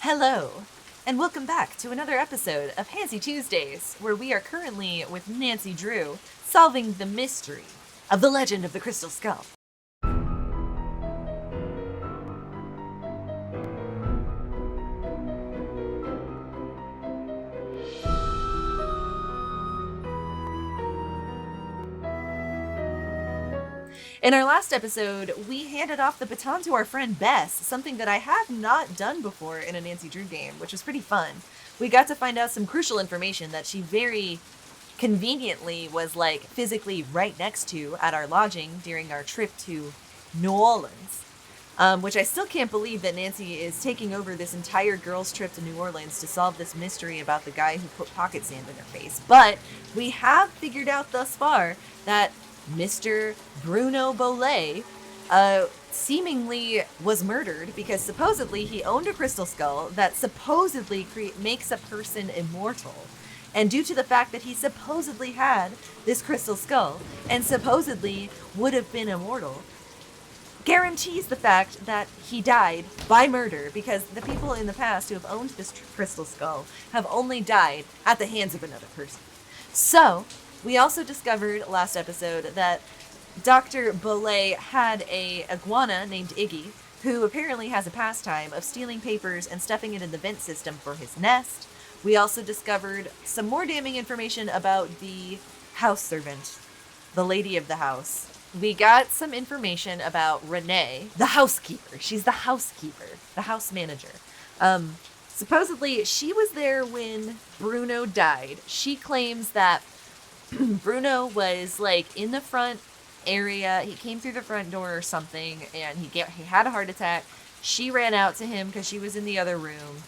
Hello, and welcome back to another episode of Handsy Tuesdays, where we are currently with Nancy Drew solving the mystery of the legend of the Crystal Skull. In our last episode, we handed off the baton to our friend Bess, something that I have not done before in a Nancy Drew game, which was pretty fun. We got to find out some crucial information that she very conveniently was physically right next to at our lodging during our trip to New Orleans. Which I still can't believe that Nancy is taking over this entire girls' trip to New Orleans to solve this mystery about the guy who put pocket sand in her face. But we have figured out thus far that Mr. Bruno Bolet seemingly was murdered because supposedly he owned a crystal skull that supposedly makes a person immortal. And due to the fact that he supposedly had this crystal skull and supposedly would have been immortal, guarantees the fact that he died by murder, because the people in the past who have owned this crystal skull have only died at the hands of another person. So, we also discovered last episode that Dr. Bolet had a iguana named Iggy, who apparently has a pastime of stealing papers and stuffing it in the vent system for his nest. We also discovered some more damning information about the house servant, the lady of the house. We got some information about Renee, the housekeeper. She's the housekeeper, the house manager. Supposedly, she was there when Bruno died. She claims that Bruno was in the front area. He came through the front door or something, and he had a heart attack. She ran out to him because she was in the other room.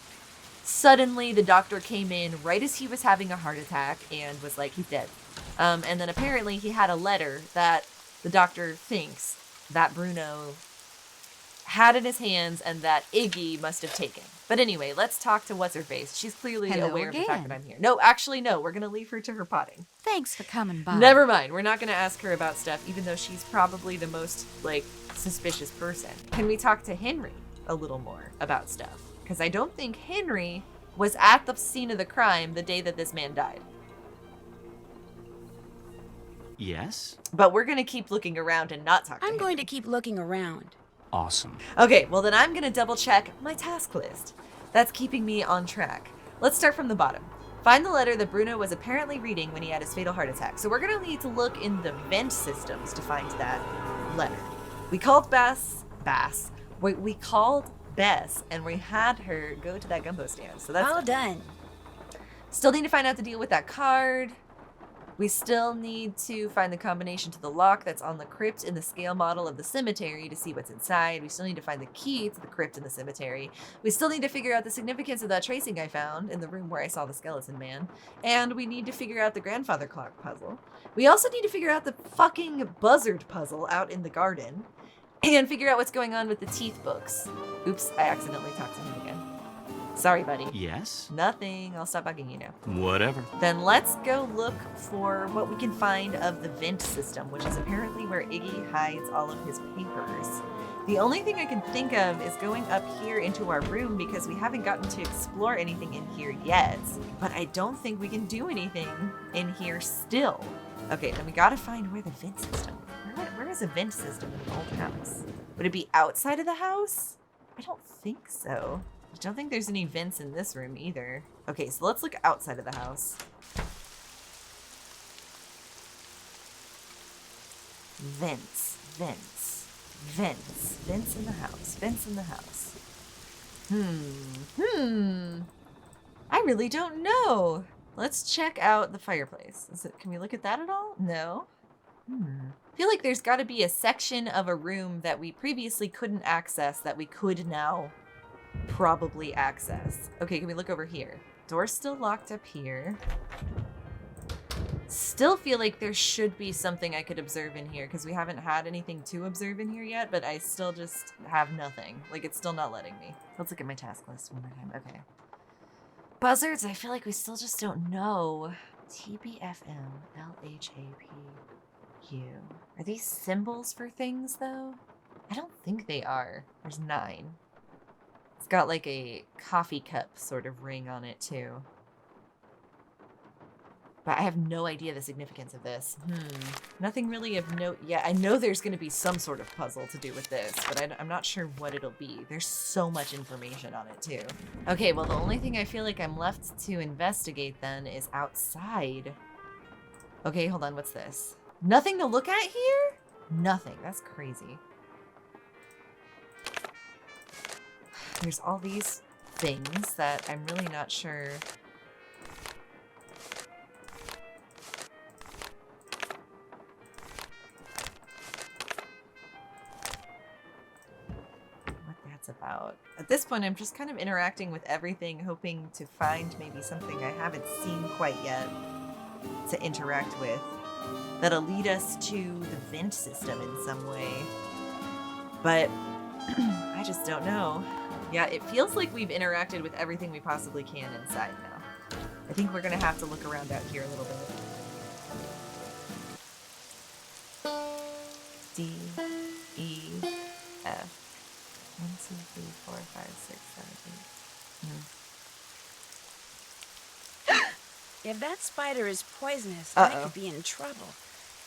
Suddenly, the doctor came in right as he was having a heart attack and was like, he's dead. And then apparently he had a letter that the doctor thinks that Bruno had in his hands and that Iggy must have taken. But anyway, let's talk to What's-Her-Face. She's clearly aware of the fact that I'm here. No, actually, no. We're going to leave her to her potting. Thanks for coming by. Never mind. We're not going to ask her about stuff, even though she's probably the most, suspicious person. Can we talk to Henry a little more about stuff? Because I don't think Henry was at the scene of the crime the day that this man died. Yes? But we're going to keep looking around and not talk to him. I'm going to keep looking around. Awesome. Okay, well then I'm going to double check my task list. That's keeping me on track. Let's start from the bottom. Find the letter that Bruno was apparently reading when he had his fatal heart attack. So we're going to need to look in the vent systems to find that letter. We called We called Bess, and we had her go to that gumbo stand. So that's all done. Still need to find out the deal with that card. We still need to find the combination to the lock that's on the crypt in the scale model of the cemetery to see what's inside. We still need to find the key to the crypt in the cemetery. We still need to figure out the significance of that tracing I found in the room where I saw the skeleton man. And we need to figure out the grandfather clock puzzle. We also need to figure out the fucking buzzard puzzle out in the garden. And figure out what's going on with the teeth books. Oops, I accidentally talked to him again. Sorry, buddy. Yes? Nothing. I'll stop bugging you now. Whatever. Then let's go look for what we can find of the vent system, which is apparently where Iggy hides all of his papers. The only thing I can think of is going up here into our room because we haven't gotten to explore anything in here yet. But I don't think we can do anything in here still. Okay, then we gotta find where the vent system. Where is a vent system in an old house? Would it be outside of the house? I don't think so. I don't think there's any vents in this room either. Okay, so let's look outside of the house. Vents in the house. I really don't know. Let's check out the fireplace. Can we look at that at all? No. I feel like there's got to be a section of a room that we previously couldn't access that we could now probably access. Okay, can we look over here? Door's still locked up here. Still feel like there should be something I could observe in here because we haven't had anything to observe in here yet, but I still just have nothing. It's still not letting me. Let's look at my task list one more time. Okay. Buzzards, I feel like we still just don't know. TBFM, LHAPQ. Are these symbols for things, though? I don't think they are. There's 9. It's got like a coffee cup sort of ring on it too. But I have no idea the significance of this. Nothing really of note yet. I know there's going to be some sort of puzzle to do with this, but I'm not sure what it'll be. There's so much information on it too. Okay, well the only thing I feel like I'm left to investigate then is outside. Okay, hold on, what's this? Nothing to look at here? Nothing, that's crazy. There's all these things that I'm really not sure. About. At this point, I'm just kind of interacting with everything, hoping to find maybe something I haven't seen quite yet to interact with that'll lead us to the vent system in some way. But I just don't know. Yeah, it feels like we've interacted with everything we possibly can inside now. I think we're gonna have to look around out here a little bit. D, E, F. 1, 2, 3, 4, 5, 6, 7, 8. If that spider is poisonous, Uh-oh. I could be in trouble.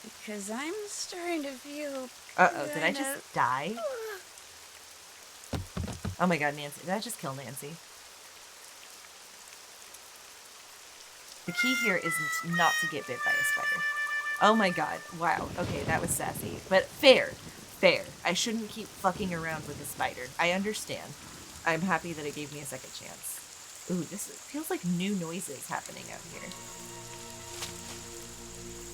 Because I'm starting to feel... Uh-oh, did I just die? Oh my god, Nancy. Did I just kill Nancy? The key here is not to get bit by a spider. Oh my god. Wow. Okay, that was sassy. But fair. Fair. I shouldn't keep fucking around with a spider. I understand. I'm happy that it gave me a second chance. Ooh, this feels like new noises happening out here.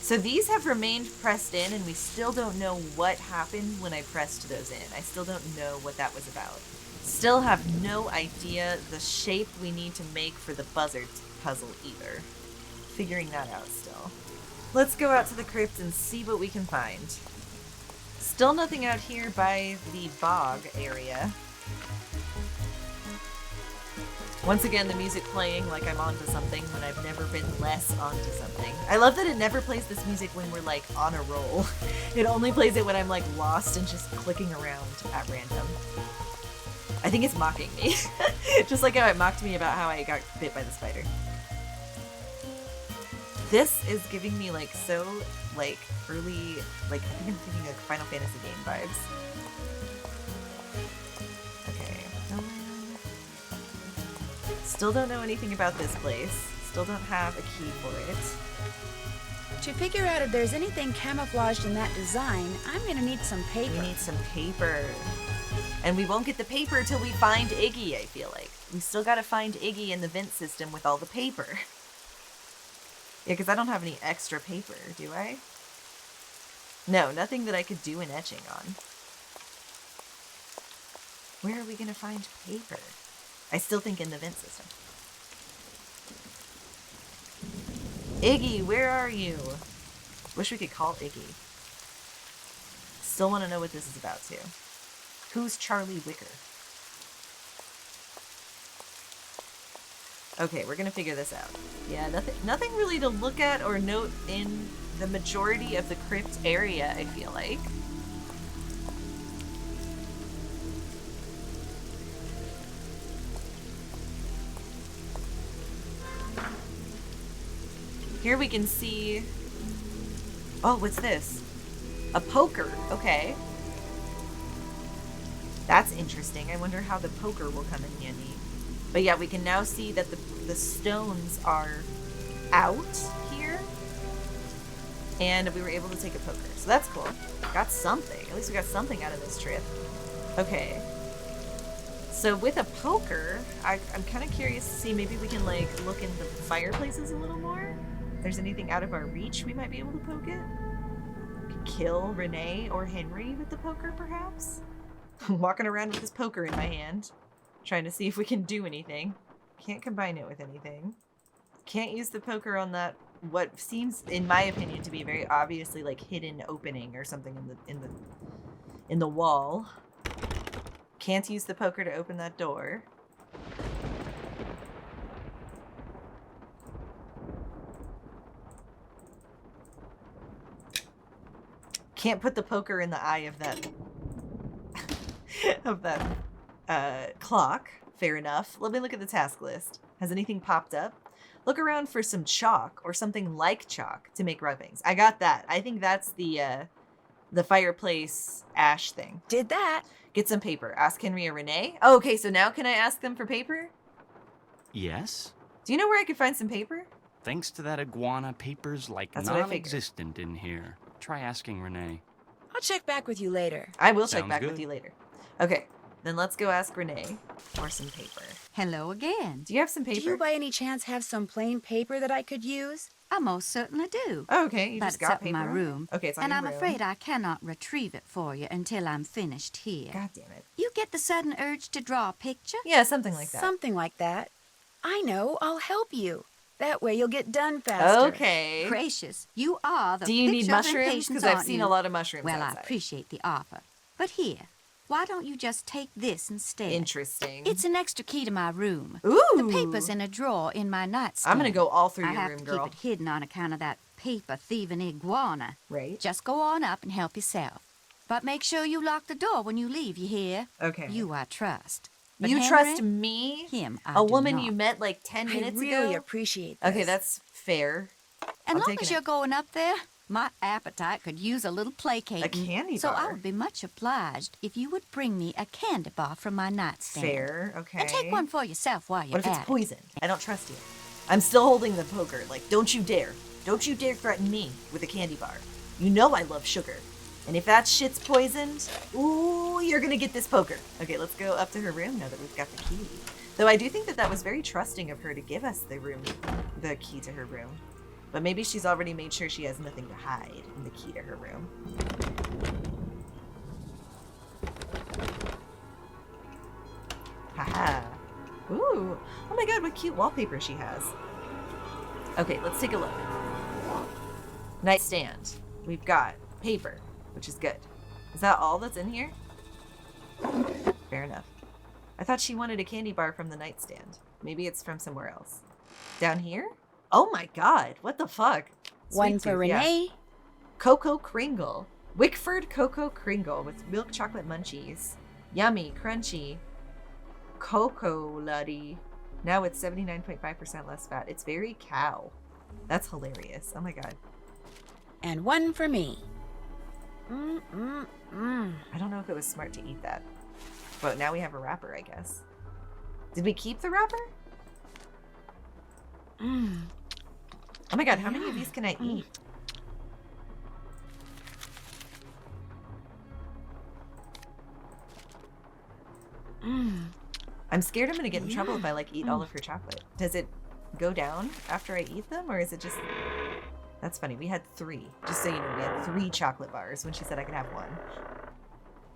So these have remained pressed in, and we still don't know what happened when I pressed those in. I still don't know what that was about. Still have no idea the shape we need to make for the buzzard puzzle either. Figuring that out still. Let's go out to the crypt and see what we can find. Still nothing out here by the bog area. Once again, the music playing like I'm onto something when I've never been less onto something. I love that it never plays this music when we're like on a roll. It only plays it when I'm like lost and just clicking around at random. I think it's mocking me. Just like how it mocked me about how I got bit by the spider. This is giving me like so like early, like I think I'm thinking like Final Fantasy game vibes. Okay. Still don't know anything about this place. Still don't have a key for it. To figure out if there's anything camouflaged in that design, I'm gonna need some paper. We need some paper. And we won't get the paper till we find Iggy, I feel like. We still gotta find Iggy in the vent system with all the paper. Yeah, because I don't have any extra paper, do I? No, nothing that I could do an etching on. Where are we gonna find paper? I still think in the vent system. Iggy, where are you? Wish we could call Iggy. Still want to know what this is about, too. Who's Charlie Wicker? Okay, we're gonna figure this out. Yeah, nothing really to look at or note in the majority of the crypt area, I feel like. Here we can see... Oh, what's this? A poker. Okay. That's interesting. I wonder how the poker will come in handy. But yeah, we can now see that the stones are out here. And we were able to take a poker. So that's cool. Got something. At least we got something out of this trip. Okay. So with a poker, I'm kind of curious to see, maybe we can like look in the fireplaces a little more. If there's anything out of our reach, we might be able to poke it. Could kill Renee or Henry with the poker, perhaps? Walking around with this poker in my hand, trying to see if we can do anything. Can't combine it with anything. Can't use the poker on that, what seems, in my opinion, to be very obviously like hidden opening or something in the wall. Can't use the poker to open that door. Can't put the poker in the eye of that of that clock. Fair enough. Let me look at the task list. Has anything popped up? Look around for some chalk or something like chalk to make rubbings. I got that. I think that's the fireplace ash thing. Did that. Get some paper. Ask Henry or Renee. Oh, okay, so now can I ask them for paper? Yes? Do you know where I could find some paper? Thanks to that iguana, paper's like That's what I figured. non-existent in here. Try asking Renee. I'll check back with you later. I will check Sounds back good. with you later. Okay, then let's go ask Renee for some paper. Hello again. Do you have some paper? Do you by any chance have some plain paper that I could use? I most certainly do. Oh, okay, you But just it's got up in paper. my room. Okay, it's on and your I'm room. afraid I cannot retrieve it for you until I'm finished here. God damn it. You get the sudden urge to draw a picture? Yeah, something like that. Something like that. I know. I'll help you. That way you'll get done faster. Okay. Gracious, you are the Do you need picture of mushrooms? impatience, Because I've aren't seen you? a lot of mushrooms Well, outside. I appreciate the offer. But here, why don't you just take this instead? Interesting. It's an extra key to my room. Ooh. The paper's in a drawer in my nightstand. I'm gonna go all through I your have room, to girl. keep it hidden on account of that paper-thieving iguana. Right. Just go on up and help yourself. But make sure you lock the door when you leave, you hear? Okay. You I trust. But You Henry, trust me? Him I A do woman not. you met like 10 I minutes really ago? appreciate this. Okay, that's fair. And I'm long taking as it. you're going up there, my appetite could use a little placating. A candy So I bar. would be much obliged if you would bring me a candy bar from my nightstand. Fair, okay. And take one for yourself while you're What if it's at it. poison? I don't trust you. I'm still holding the poker. Like, don't you dare. Don't you dare threaten me with a candy bar. You know I love sugar. And if that shit's poisoned, ooh, you're gonna get this poker. Okay, let's go up to her room now that we've got the key. Though I do think that that was very trusting of her to give us the key to her room. But maybe she's already made sure she has nothing to hide in the key to her room. Haha. Ooh. Oh my god, what cute wallpaper she has. Okay, let's take a look. Nightstand. We've got paper, which is good. Is that all that's in here? Fair enough. I thought she wanted a candy bar from the nightstand. Maybe it's from somewhere else. Down here? Oh my god, what the fuck? One Sweet for tooth, yeah. Renee. Cocoa Kringle. Wickford Cocoa Kringle with milk chocolate munchies. Yummy, crunchy. Cocoa Luddy. Now it's 79.5% less fat. It's very cow. That's hilarious. Oh my god. And one for me. I don't know if it was smart to eat that. But now we have a wrapper, I guess. Did we keep the wrapper? Oh my god, how many of these can I eat? I'm scared I'm gonna get in trouble if I like eat all of her chocolate. Does it go down after I eat them, or is it just... That's funny, we had 3. Just so you know, we had 3 chocolate bars when she said I could have 1.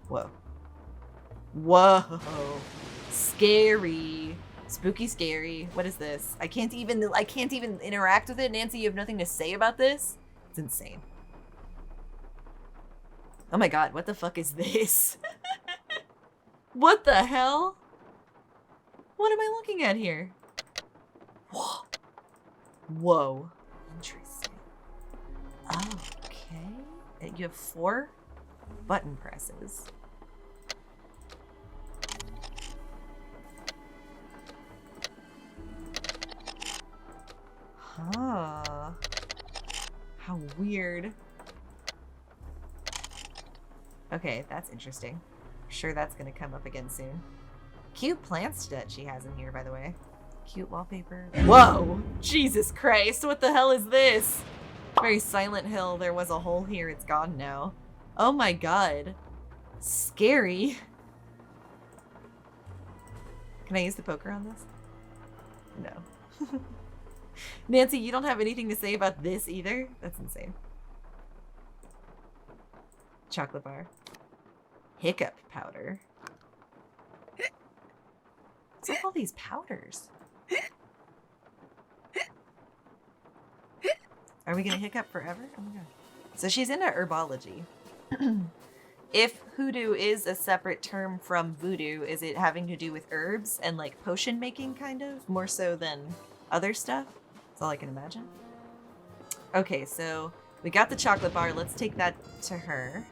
Whoa. Whoa. Scary. Spooky scary. What is this? I can't even interact with it. Nancy, you have nothing to say about this? It's insane. Oh my god, what the fuck is this? What the hell? What am I looking at here? Whoa. Whoa. Interesting. Okay. You have 4 button presses. Huh. How weird. Okay, that's interesting. Sure that's gonna come up again soon. Cute plant stud she has in here, by the way. Cute wallpaper. Whoa! Jesus Christ, what the hell is this? Very Silent Hill. There was a hole here, it's gone now. Oh my god. Scary. Can I use the poker on this? No. Nancy, you don't have anything to say about this either? That's insane. Chocolate bar. Hiccup powder. What's with all these powders? Are we gonna hiccup forever? Oh my god. So she's into herbology. If hoodoo is a separate term from voodoo, is it having to do with herbs and like potion making kind of? More so than other stuff? That's all I can imagine. Okay, so we got the chocolate bar. Let's take that to her.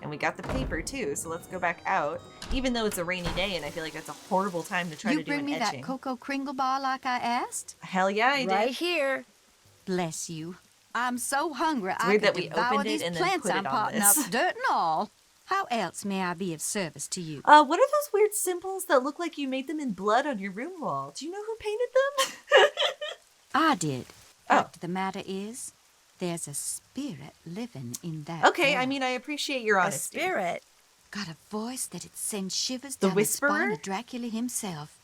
And we got the paper too, so let's go back out. Even though it's a rainy day and I feel like that's a horrible time to try You to do bring an me etching. that cocoa kringle bar like I asked? Hell yeah, I Right did. here. Bless you. I'm so hungry I weird could that we devour opened it these and then plants put it I'm on potting up, this. dirt and all. How else may I be of service to you? What are those weird symbols that look like you made them in blood on your room wall? Do you know who painted them? I did. Oh. Fact of the matter is, there's a spirit living in that Okay, I wall. mean, I appreciate your A honesty. spirit. Got a voice that it sends shivers The down the spine Whisperer? of Dracula himself.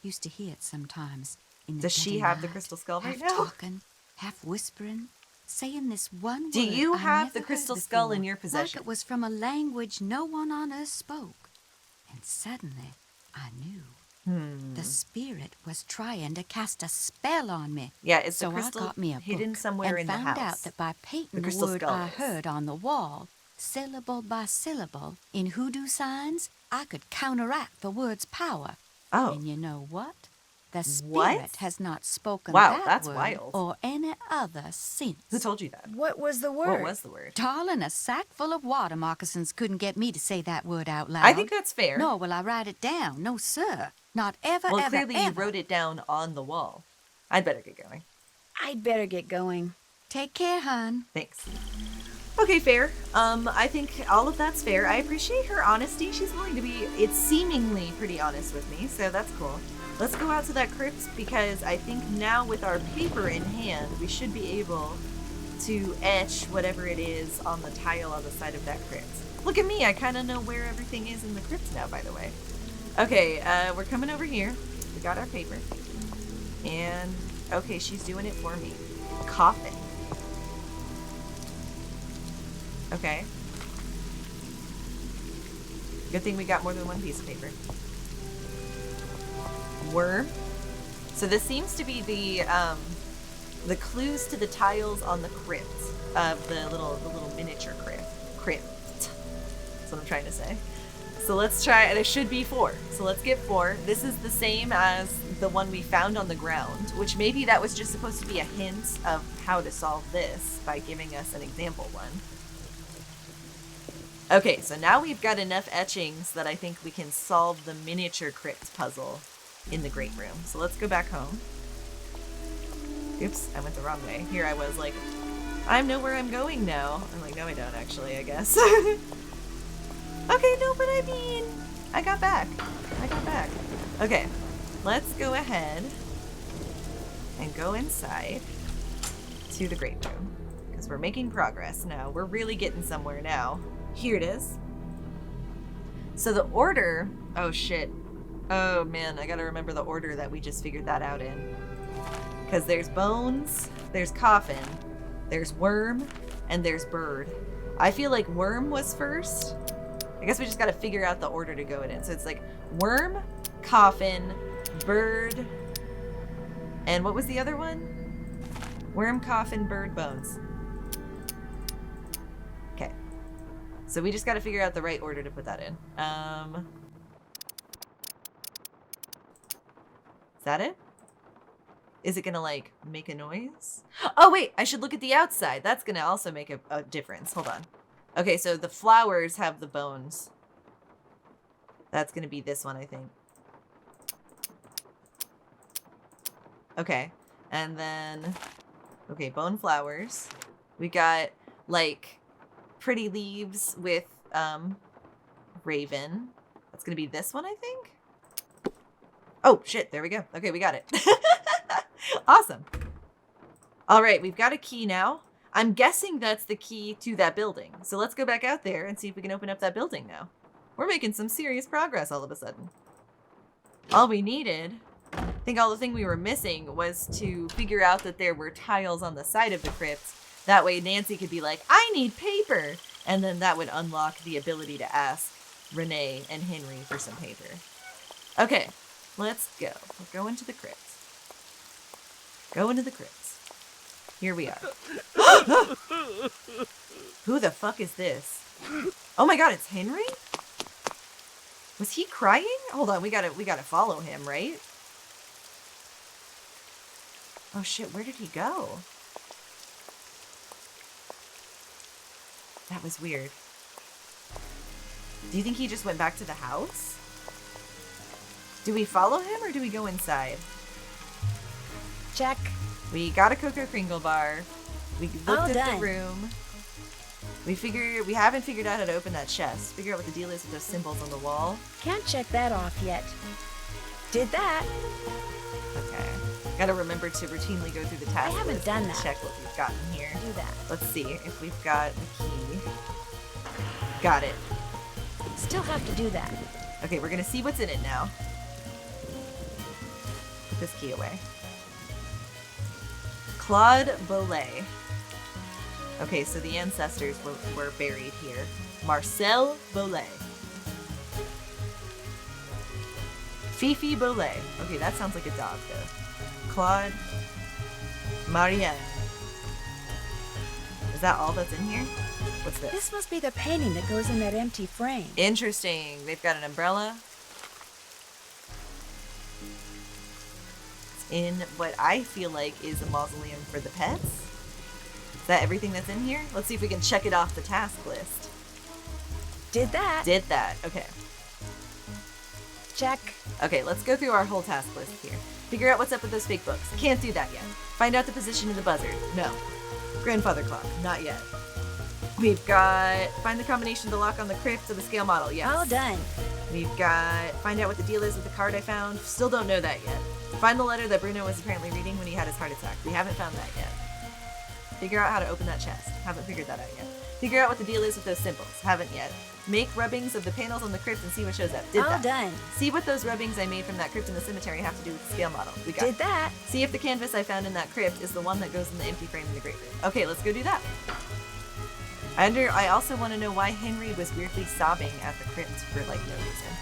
Used to hear it sometimes in the Does she dead of have the night, crystal skull right half now? talking, half whispering, saying this one Do word you I have never the heard crystal skull in before, your like possession? it was from a language no one on earth spoke. And suddenly, I knew. The spirit was trying to cast a spell on me. Yeah, is the So I crystal got me a hidden book somewhere and in the found house? out that by painting The the, crystal word skull I is. heard on the wall, syllable by syllable, in hoodoo signs, I could counteract the word's power. Oh. And you know what? The What? spirit has not spoken Wow, that that's word wild. or any other since. Who told you that? What was the word? What was the word? Darling, a sack full of water moccasins couldn't get me to say that word out loud. I think that's fair. Nor will I write it down. No, sir. Not ever, Well, ever, clearly you ever. wrote it down on the wall. I'd better get going. I'd better get going. Take care, hon. Thanks. Okay, fair. I think all of that's fair. I appreciate her honesty. She's willing to be, it's seemingly pretty honest with me, so that's cool. Let's go out to that crypt because I think now with our paper in hand, we should be able to etch whatever it is on the tile on the side of that crypt. Look at me, I kind of know where everything is in the crypt now, by the way. Okay, we're coming over here. We got our paper. And, okay, she's doing it for me. Coffin. Okay. Good thing we got more than one piece of paper. Worm. So this seems to be the clues to the tiles on the crypt of the little miniature crypt. That's what I'm trying to say. So let's try. There should be 4. So let's get 4. This is the same as the one we found on the ground, which maybe that was just supposed to be a hint of how to solve this by giving us an example one. Okay, so now we've got enough etchings that I think we can solve the miniature crypt puzzle in the great room. So let's go back home. Oops, I went the wrong way. Here I was like, I know where I'm going now. I'm like, no, I don't actually, I guess. Okay, no, but I mean, I got back. Okay, let's go ahead and go inside to the great room because we're making progress now. We're really getting somewhere now. Here it is. So the order, oh shit. Oh man, I gotta remember the order that we just figured that out in. Because there's bones, there's coffin, there's worm, and there's bird. I feel like worm was first. I guess we just gotta figure out the order to go in. So it's like worm, coffin, bird, and what was the other one? Worm, coffin, bird, bones. Okay. So we just gotta figure out the right order to put that in. Is that it? Is it gonna like make a noise? Oh wait, I should look at the outside. That's gonna also make a difference. Hold on. Okay, so the flowers have the bones. That's gonna be this one, I think. Okay, and then, okay, bone flowers. We got like pretty leaves with raven. That's gonna be this one, I think. Oh shit, there we go. Okay, we got it. Awesome. All right, we've got a key now. I'm guessing that's the key to that building. So let's go back out there and see if we can open up that building now. We're making some serious progress all of a sudden. All we needed, I think all the thing we were missing was to figure out that there were tiles on the side of the crypt. That way Nancy could be like, I need paper. And then that would unlock the ability to ask Renee and Henry for some paper. Okay, let's go. We're going to the crypt. Go into the crypt. Here we are. Who the fuck is this? Oh my god, it's Henry? Was he crying? Hold on, we gotta follow him, right? Oh shit, where did he go? That was weird. Do you think he just went back to the house? Do we follow him or do we go inside? Check. We got a Cocoa Kringle bar. We All looked at done. the room. We haven't figured out how to open that chest. Figure out what the deal is with those symbols on the wall. Can't check that off yet. Did that. Okay. Gotta remember to routinely go through the task haven't list done and that. check what we've gotten here. Do that. Let's see if we've got the key. Got it. Still have to do that. Okay, we're gonna see what's in it now. Put this key away. Claude Bollet. Okay, so the ancestors were buried here. Marcel Bollet. Fifi Bollet. Okay, that sounds like a dog, though. Claude Marianne. Is that all that's in here? What's this? This must be the painting that goes in that empty frame. Interesting. They've got an umbrella. It's in what I feel like is a mausoleum for the pets. Is that everything that's in here? Let's see if we can check it off the task list. Did that. Did that. Okay. Check. Okay, let's go through our whole task list here. Figure out what's up with those fake books. Can't do that yet. Find out the position of the buzzard. No. Grandfather clock. Not yet. We've got find the combination of the lock on the crypt to the scale model. Yes. All done. We've got find out what the deal is with the card I found. Still don't know that yet. Find the letter that Bruno was apparently reading when he had his heart attack. We haven't found that yet. Figure out how to open that chest. Haven't figured that out yet. Figure out what the deal is with those symbols. Haven't yet. Make rubbings of the panels on the crypt and see what shows up. Did All that. done. See what those rubbings I made from that crypt in the cemetery have to do with the scale model. We got Did that. See if the canvas I found in that crypt is the one that goes in the empty frame in the great room. Okay, let's go do that. I also want to know why Henry was weirdly sobbing at the crypt for like no reason.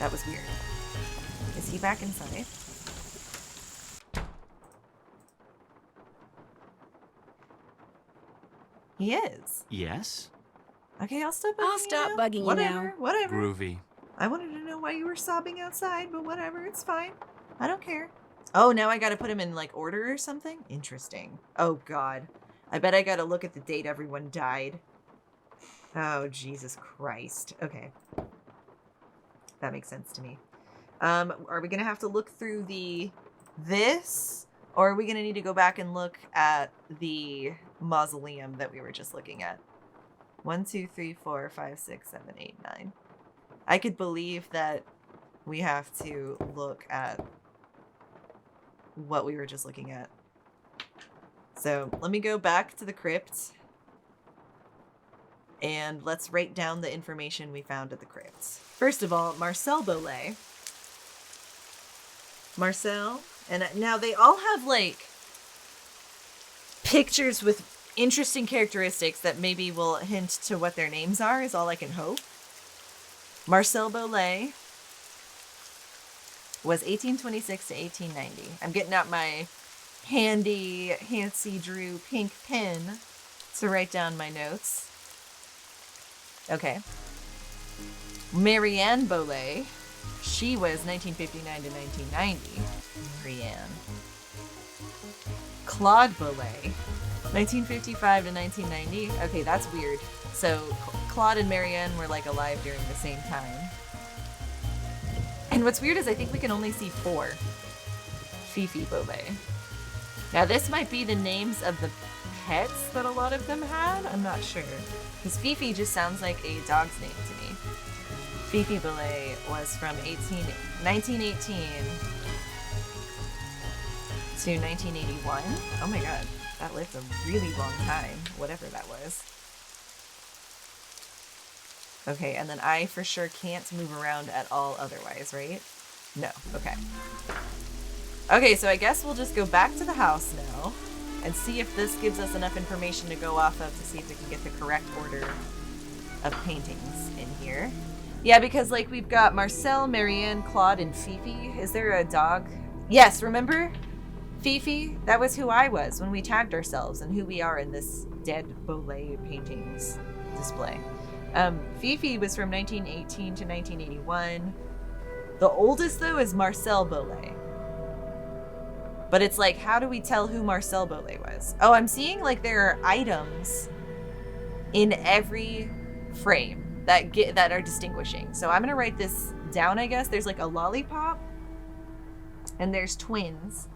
That was weird. Is he back inside? He is. Yes? Okay, I'll stop bugging I'll you stop now. bugging you Whatever, now. whatever. Groovy. I wanted to know why you were sobbing outside, but whatever, it's fine. I don't care. Oh, now I gotta put him in, like, order or something? Interesting. Oh, God. I bet I gotta look at the date everyone died. Oh, Jesus Christ. Okay. That makes sense to me. Are we gonna have to look through this? Or are we gonna need to go back and look at the mausoleum that we were just looking at? 1, 2, 3, 4, 5, 6, 7, 8, 9. I could believe that we have to look at what we were just looking at. So let me go back to the crypt and let's write down the information we found at the crypt. First of all, Marcel Bollet. Marcel, and now they all have like pictures with interesting characteristics that maybe will hint to what their names are, is all I can hope. Marcel Bollet was 1826 to 1890. I'm getting out my handy Hancy Drew pink pen to write down my notes. Okay. Marianne Bollet, she was 1959 to 1990. Marianne. Claude Bollet, 1955 to 1990. Okay, that's weird. So Claude and Marianne were like alive during the same time. And what's weird is I think we can only see 4. Fifi Bollet. Now this might be the names of the pets that a lot of them had. I'm not sure. Because Fifi just sounds like a dog's name to me. Fifi Bollet was from 1918 to 1981. Oh my god, that lived a really long time, whatever that was. Okay, and then I for sure can't move around at all otherwise, right? No, okay. Okay, so I guess we'll just go back to the house now and see if this gives us enough information to go off of to see if we can get the correct order of paintings in here. Yeah, because like we've got Marcel, Marianne, Claude, and Fifi. Is there a dog? Yes, remember? Fifi, that was who I was when we tagged ourselves and who we are in this dead Bollet paintings display. Fifi was from 1918 to 1981. The oldest, though, is Marcel Bollet. But it's like, how do we tell who Marcel Bollet was? Oh, I'm seeing like there are items in every frame. that are distinguishing. So I'm gonna write this down, I guess. There's like a lollipop, and there's twins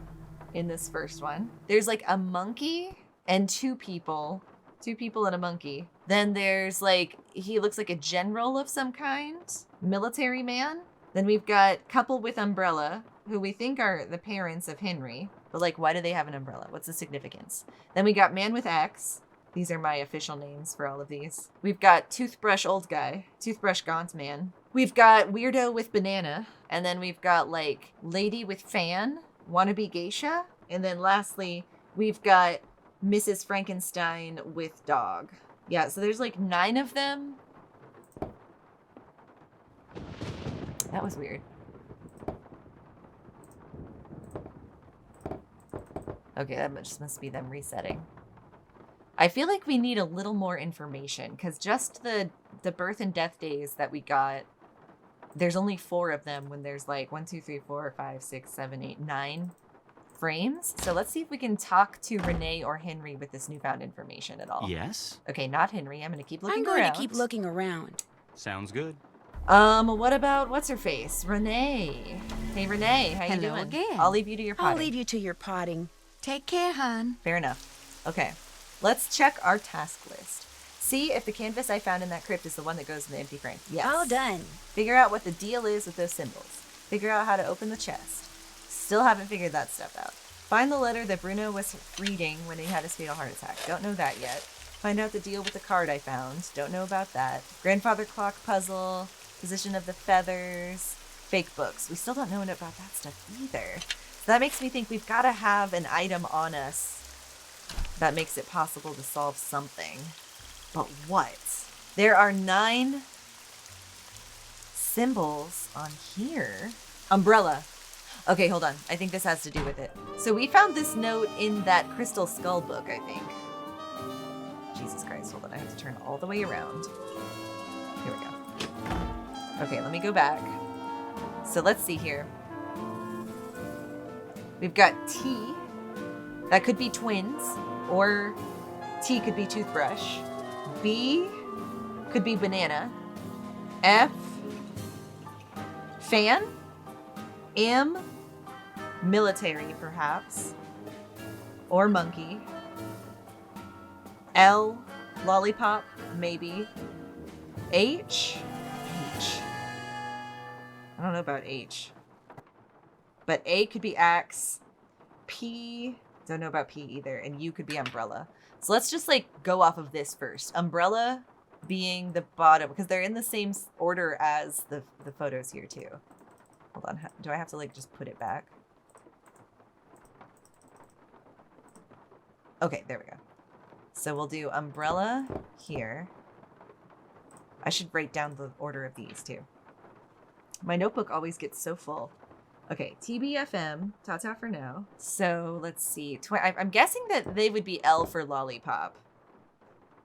in this first one. There's like a monkey and two people and a monkey. Then there's like, he looks like a general of some kind, military man. Then we've got couple with umbrella, who we think are the parents of Henry. But like, why do they have an umbrella? What's the significance? Then we got man with axe. These are my official names for all of these. We've got toothbrush old guy, toothbrush gaunt man. We've got weirdo with banana. And then we've got like lady with fan, wannabe geisha. And then lastly, we've got Mrs. Frankenstein with dog. Yeah, so there's like 9 of them. That was weird. Okay, that just must be them resetting. I feel like we need a little more information because just the birth and death days that we got, there's only 4 of them when there's like 1, 2, 3, 4, 5, 6, 7, 8, 9 frames. So let's see if we can talk to Renee or Henry with this newfound information at all. Yes? Okay, not Henry. I'm going to keep looking around. I'm going to keep looking around. Sounds good. What about what's her face? Renee. Hey, Renee, how you Hello doing? again. I'll leave you to your potting. I'll leave you to your potting. Take care, hon. Fair enough. Okay, let's check our task list. See if the canvas I found in that crypt is the one that goes in the empty frame. Yes. All done. Figure out what the deal is with those symbols. Figure out how to open the chest. Still haven't figured that stuff out. Find the letter that Bruno was reading when he had his fatal heart attack. Don't know that yet. Find out the deal with the card I found. Don't know about that. Grandfather clock puzzle. Position of the feathers. Fake books. We still don't know about that stuff either. So that makes me think we've got to have an item on us that makes it possible to solve something. But what? There are 9 symbols on here. Umbrella. Okay, hold on. I think this has to do with it. So we found this note in that crystal skull book, I think. Jesus Christ, hold on. I have to turn all the way around. Here we go. Okay, let me go back. So let's see here. We've got T. That could be twins, or T could be toothbrush. B could be banana. F, fan. M, military, perhaps. Or monkey. L, lollipop, maybe. H. I don't know about H. But A could be axe. P, don't know about P either. And U could be umbrella. So let's just like go off of this first. Umbrella being the bottom, because they're in the same order as the photos here too. Hold on, do I have to like just put it back? Okay, there we go. So we'll do umbrella here. I should write down the order of these too. My notebook always gets so full. Okay, TBFM, ta-ta for now. So let's see. I'm guessing that they would be L for lollipop.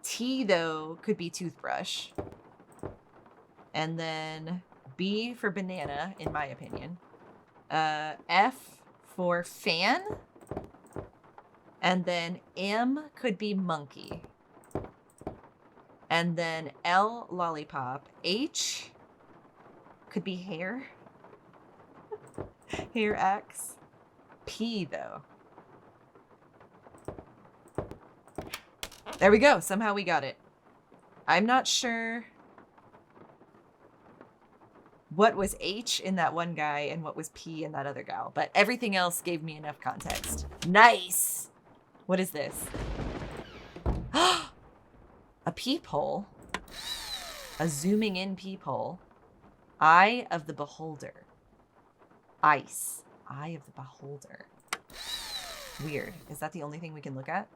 T, though, could be toothbrush. And then B for banana, in my opinion. F for fan. And then M could be monkey. And then L, lollipop. H could be hair. Hair X. P, though. There we go. Somehow we got it. I'm not sure what was H in that one guy and what was P in that other gal, but everything else gave me enough context. Nice! What is this? A peephole. A zooming in peephole. Eye of the beholder. Ice. Eye of the beholder. Weird. Is that the only thing we can look at?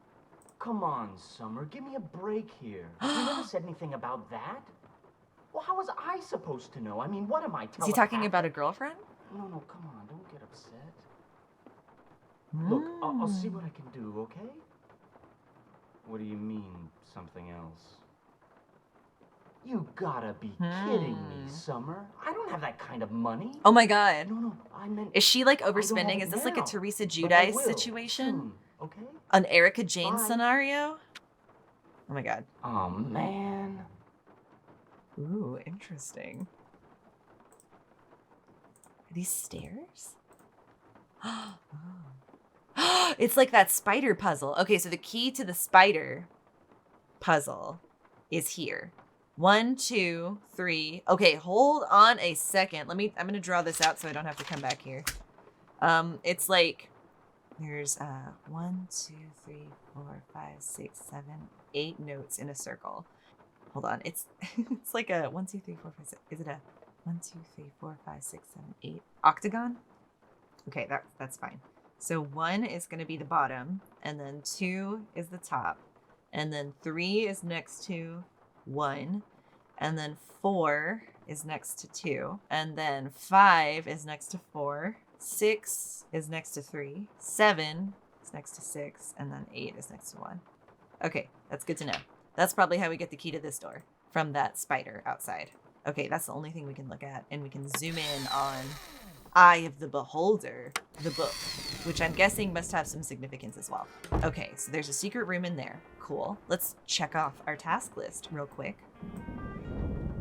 Come on, Summer, give me a break here. You never said anything about that. Well, how was I supposed to know? I mean, what am I Is he talking about a girlfriend? No, come on, don't get upset. Look, I'll see what I can do, okay? What do you mean, something else? You gotta be kidding me, Summer. I don't have that kind of money. Oh my god. No, I meant... Is she like I don't overspending? have Is it this like a now, Teresa but I Giudice will situation? soon, okay? An Erica Jane Bye. scenario? Oh my god. Oh, man. Ooh, interesting. Are these stairs? Oh. It's like that spider puzzle. Okay, so the key to the spider puzzle is here. 1, 2, 3. Okay, hold on a second. I'm gonna draw this out so I don't have to come back here. It's like there's 1, 2, 3, 4, 5, 6, 7, 8 notes in a circle. Hold on. It's it's like a 1, 2, 3, 4, 5, 6. Is it a 1, 2, 3, 4, 5, 6, 7, 8 octagon? Okay, that's fine. So 1 is going to be the bottom, and then 2 is the top, and then 3 is next to 1, and then 4 is next to 2, and then 5 is next to 4, 6 is next to 3, 7 is next to 6, and then 8 is next to 1. Okay, that's good to know. That's probably how we get the key to this door, from that spider outside. Okay, that's the only thing we can look at, and we can zoom in on Eye of the Beholder, the book, which I'm guessing must have some significance as well. Okay, so there's a secret room in there. Cool. Let's check off our task list real quick.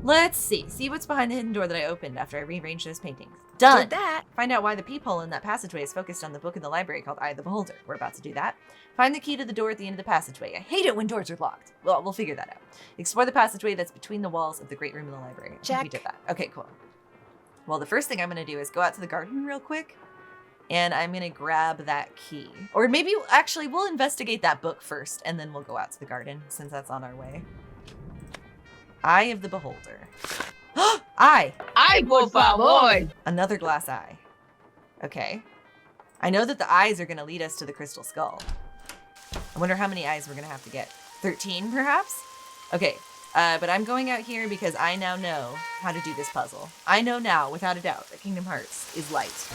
Let's see what's behind the hidden door that I opened after I rearranged those paintings. Done! Did that. Find out why the peephole in that passageway is focused on the book in the library called Eye of the Beholder. We're about to do that. Find the key to the door at the end of the passageway. I hate it when doors are locked. Well, we'll figure that out. Explore the passageway that's between the walls of the great room in the library. I think Check. we did that. Okay, cool. Well, the first thing I'm going to do is go out to the garden real quick, and I'm going to grab that key. Or maybe, actually, we'll investigate that book first, and then we'll go out to the garden, since that's on our way. Eye of the Beholder. Eye! Ay, por favor. Another glass eye. Okay. I know that the eyes are going to lead us to the crystal skull. I wonder how many eyes we're going to have to get. 13, perhaps? Okay. But I'm going out here because I now know how to do this puzzle. I know now, without a doubt, that Kingdom Hearts is light.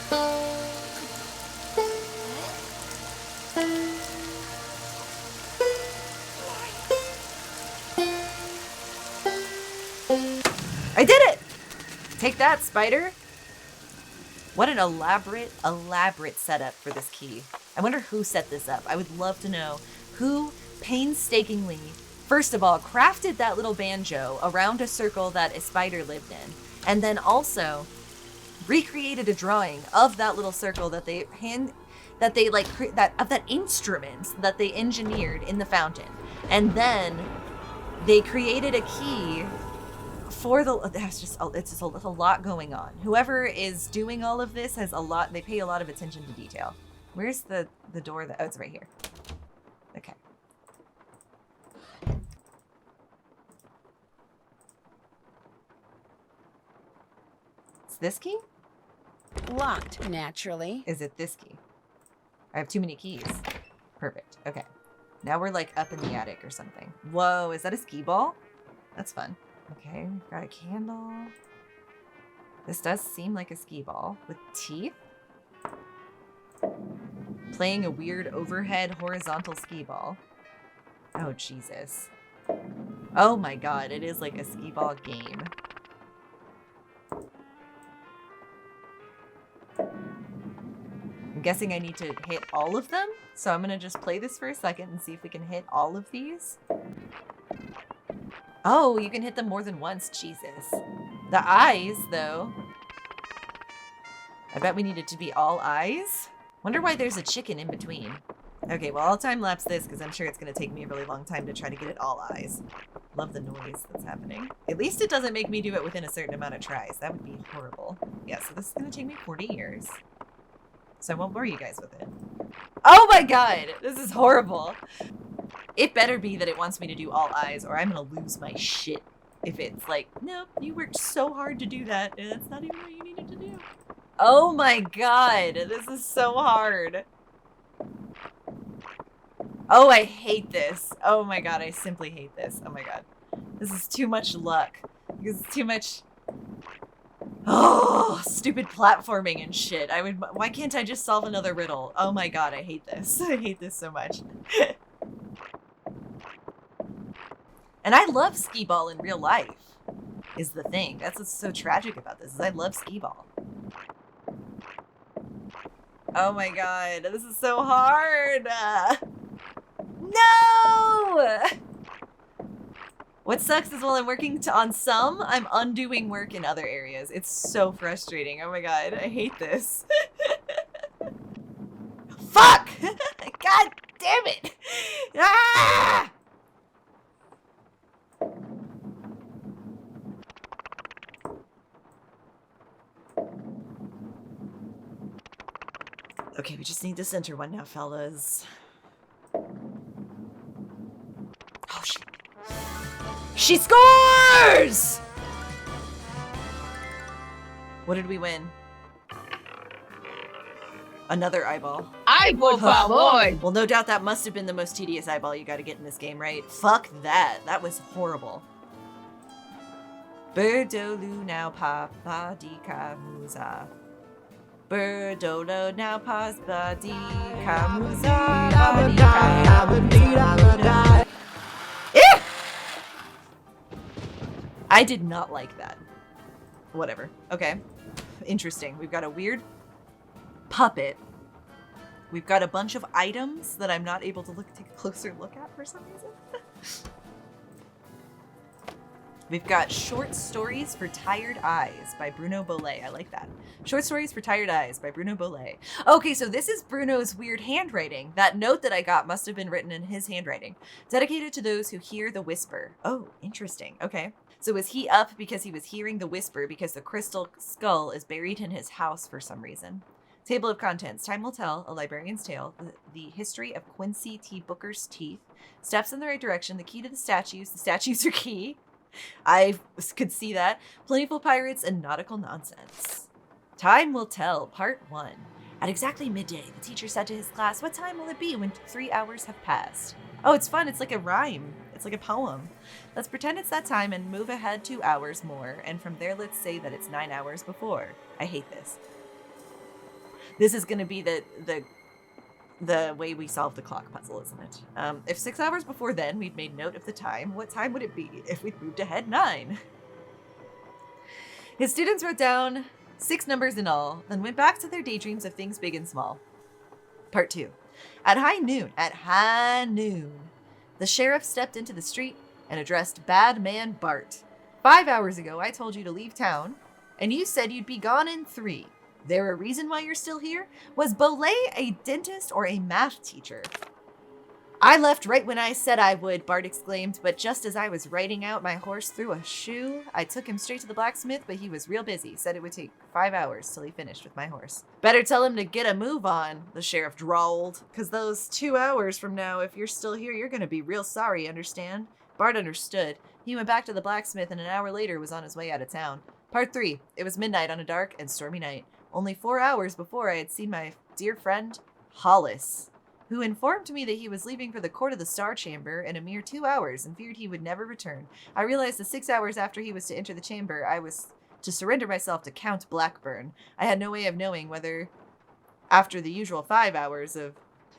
I did it! Take that, spider. What an elaborate setup for this key. I wonder who set this up. I would love to know who painstakingly, first of all, crafted that little banjo around a circle that a spider lived in, and then also recreated a drawing of that little circle that they that instrument that they engineered in the fountain, and then they created a key for the. It's just a lot going on. Whoever is doing all of this has a lot. They pay a lot of attention to detail. Where's the door that? Oh, it's right here. Okay. This key? Locked, naturally. Is it this key? I have too many keys. Perfect. Okay. Now we're like up in the attic or something. Whoa, is that a skee ball? That's fun. Okay, we've got a candle. This does seem like a skee ball with teeth. Playing a weird overhead horizontal skee ball. Oh, Jesus. Oh my God, it is like a skee ball game. I'm guessing I need to hit all of them, so I'm gonna just play this for a second and see if we can hit all of these. Oh, you can hit them more than once, Jesus. The eyes, though. I bet we need it to be all eyes. Wonder why there's a chicken in between. Okay, well, I'll time-lapse this because I'm sure it's gonna take me a really long time to try to get it all eyes. Love the noise that's happening. At least it doesn't make me do it within a certain amount of tries. That would be horrible. Yeah, so this is gonna take me 40 years. So I won't bore you guys with it. Oh my God, this is horrible. It better be that it wants me to do all eyes or I'm gonna lose my shit. If it's like, nope, you worked so hard to do that and that's not even what you needed to do. Oh my God, this is so hard. Oh, I hate this. Oh my God, I simply hate this. Oh my God. This is too much luck. Because it's too much... Oh, stupid platforming and shit. Why can't I just solve another riddle? Oh my God, I hate this. I hate this so much. And I love skee ball in real life, is the thing. That's what's so tragic about this, is I love skee ball. Oh my God, this is so hard. No! What sucks is while I'm working on some, I'm undoing work in other areas. It's so frustrating. Oh my god, I hate this. Fuck! God damn it! Ah! Okay, we just need to center one now, fellas. Oh, shit. She scores! What did we win? Another eyeball. Ay, por favor. Well, no doubt that must have been the most tedious eyeball you gotta get in this game, right? Fuck that. That was horrible. Berdolu now papa di kamuza. Berdolo now papa di kamuza. I did not like that. Whatever. Okay. Interesting. We've got a weird puppet. We've got a bunch of items that I'm not able to take a closer look at for some reason. We've got Short Stories for Tired Eyes by Bruno Bollet. I like that. Short Stories for Tired Eyes by Bruno Bollet. Okay, so this is Bruno's weird handwriting. That note that I got must have been written in his handwriting. Dedicated to those who hear the whisper. Oh, interesting. Okay. So was he up because he was hearing the whisper because the crystal skull is buried in his house for some reason? Table of contents. Time will tell. A librarian's tale. The history of Quincy T. Booker's teeth. Steps in the right direction. The key to the statues. The statues are key. I could see that. Plentiful pirates and nautical nonsense. Time will tell. Part 1. At exactly midday, the teacher said to his class, "What time will it be when 3 hours have passed?" Oh, it's fun. It's like a rhyme. It's like a poem. Let's pretend it's that time and move ahead 2 hours more. And from there, let's say that it's 9 hours before. I hate this. This is going to be the way we solve the clock puzzle, isn't it? If 6 hours before then we'd made note of the time, what time would it be if we'd moved ahead 9? His students wrote down 6 numbers in all, then went back to their daydreams of things big and small. Part 2. At high noon, the sheriff stepped into the street and addressed Bad Man Bart. 5 hours ago, I told you to leave town, and you said you'd be gone in 3. There a reason why you're still here? Was Bollet a dentist or a math teacher? I left right when I said I would, Bart exclaimed, but just as I was riding out my horse through a shoe, I took him straight to the blacksmith, but he was real busy, said it would take 5 hours till he finished with my horse. Better tell him to get a move on, the sheriff drawled, because those 2 hours from now, if you're still here, you're going to be real sorry, understand? Bart understood. He went back to the blacksmith and an hour later was on his way out of town. Part 3. It was midnight on a dark and stormy night. Only 4 hours before I had seen my dear friend, Hollis, who informed me that he was leaving for the court of the Star Chamber in a mere 2 hours and feared he would never return. I realized that 6 hours after he was to enter the chamber, I was to surrender myself to Count Blackburn. I had no way of knowing whether, after the usual 5 hours of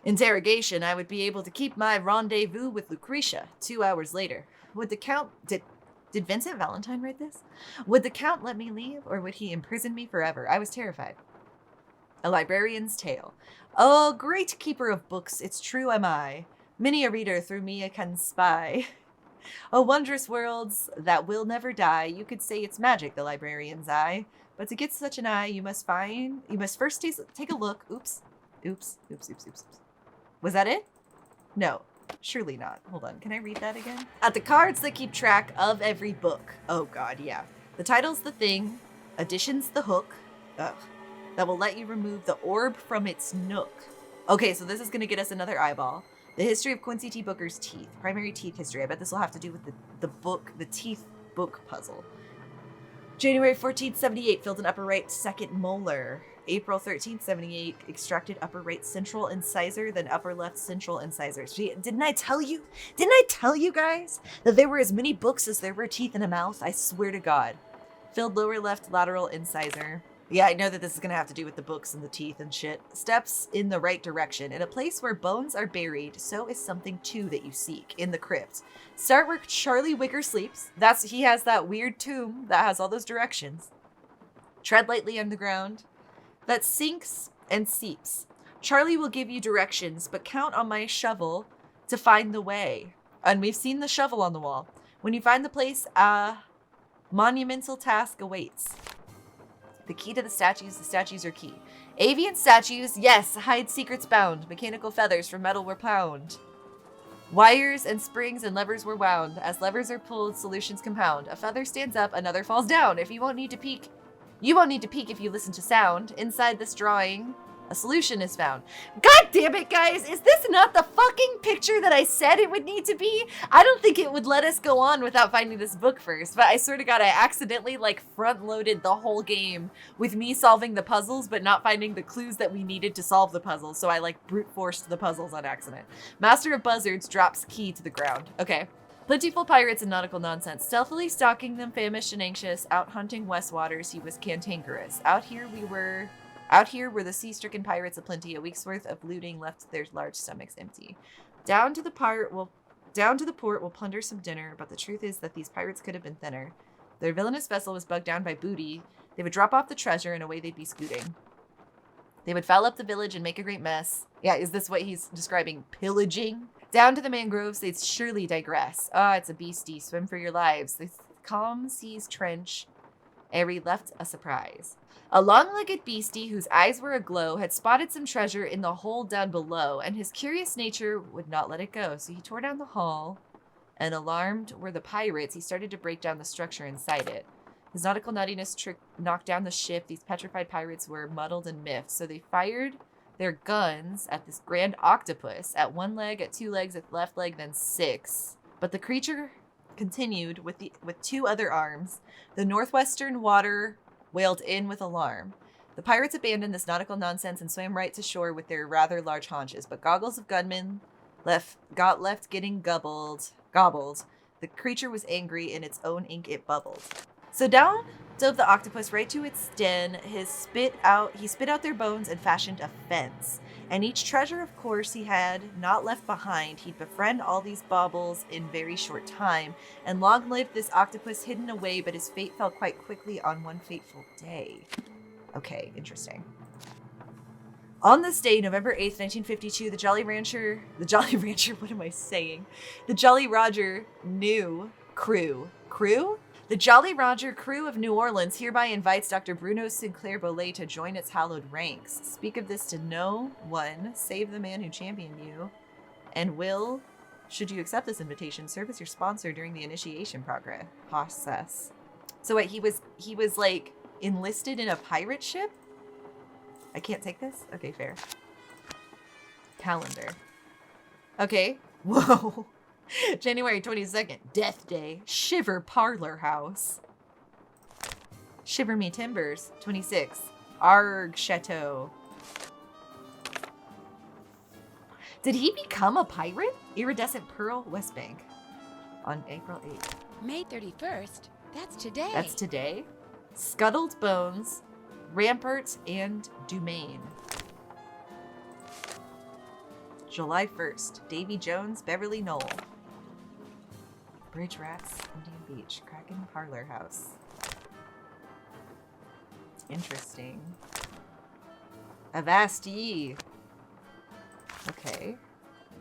interrogation, I would be able to keep my rendezvous with Lucretia 2 hours later. Would the Count... Did Vincent Valentine write this? Would the Count let me leave, or would he imprison me forever? I was terrified. A librarian's tale. Oh, great keeper of books, it's true am I. Many a reader through me can spy. Oh, wondrous worlds that will never die. You could say it's magic, the librarian's eye. But to get such an eye, you must first take a look. Oops. Was that it? No. Surely not. Hold on. Can I read that again? At the cards that keep track of every book. Oh god, yeah. The title's the thing. Addition's the hook. Ugh. That will let you remove the orb from its nook. Okay, so this is going to get us another eyeball. The history of Quincy T. Booker's teeth. Primary teeth history. I bet this will have to do with the teeth book puzzle. January 14th, 78, filled an upper right second molar. April 13th, 78, extracted upper right central incisor, then upper left central incisor. Didn't I tell you guys that there were as many books as there were teeth in a mouth? I swear to God. Filled lower left lateral incisor. Yeah, I know that this is going to have to do with the books and the teeth and shit. Steps in the right direction. In a place where bones are buried, so is something too that you seek in the crypt. Start where Charlie Wicker sleeps. He has that weird tomb that has all those directions. Tread lightly on the ground. That sinks and seeps. Charlie will give you directions, but count on my shovel to find the way. And we've seen the shovel on the wall. When you find the place, a monumental task awaits. The key to the statues are key. Avian statues, yes, hide secrets bound. Mechanical feathers from metal were pound. Wires and springs and levers were wound. As levers are pulled, solutions compound. A feather stands up, another falls down. You won't need to peek if you listen to sound. Inside this drawing, a solution is found. God damn it, guys! Is this not the fucking picture that I said it would need to be? I don't think it would let us go on without finding this book first, but I swear to God, I accidentally front-loaded the whole game with me solving the puzzles, but not finding the clues that we needed to solve the puzzles, so I brute-forced the puzzles on accident. Master of Buzzards drops key to the ground. Okay. Plentiful pirates and nautical nonsense. Stealthily stalking them, famished and anxious, out hunting west waters, he was cantankerous. Out here were the sea-stricken pirates aplenty. A week's worth of looting left their large stomachs empty. Down to the port, we'll plunder some dinner, but the truth is that these pirates could have been thinner. Their villainous vessel was bugged down by booty. They would drop off the treasure and away they'd be scooting. They would foul up the village and make a great mess. Yeah, is this what he's describing? Pillaging? Down to the mangroves, they'd surely digress. Ah, it's a beastie. Swim for your lives. The calm seas trench. Airy left a surprise. A long-legged beastie whose eyes were aglow had spotted some treasure in the hole down below, and his curious nature would not let it go. So he tore down the hull, and alarmed were the pirates, he started to break down the structure inside it. His nautical nuttiness knocked down the ship. These petrified pirates were muddled and miffed, so they fired their guns at this grand octopus, at one leg, at two legs, at left leg, then six. But the creature continued with two other arms. The northwestern water wailed in with alarm. The pirates abandoned this nautical nonsense and swam right to shore with their rather large haunches, but goggles of gunmen got left getting gobbled. The creature was angry, in its own ink it bubbled. So down dove the octopus right to its den. He spit out their bones and fashioned a fence. And each treasure, of course, he had not left behind. He'd befriend all these baubles in very short time. And long lived this octopus hidden away, but his fate fell quite quickly on one fateful day. Okay, interesting. On this day, November 8th, 1952, the Jolly Roger The Jolly Roger crew of New Orleans hereby invites Dr. Bruno Sinclair Bollet to join its hallowed ranks. Speak of this to no one, save the man who championed you, and will, should you accept this invitation, serve as your sponsor during the initiation process. So wait, he was enlisted in a pirate ship? I can't take this? Okay, fair. Calendar. Okay. Whoa. January 22nd, Death Day, Shiver Parlor House. Shiver Me Timbers, 26, Arg Chateau. Did he become a pirate? Iridescent Pearl, West Bank, on April 8th. May 31st? That's today. That's today. Scuttled Bones, Rampart, and Dumaine. July 1st, Davy Jones, Beverly Knoll. Bridge Rats, Indian Beach, Kraken Parlor House. Interesting. Avast ye. Okay.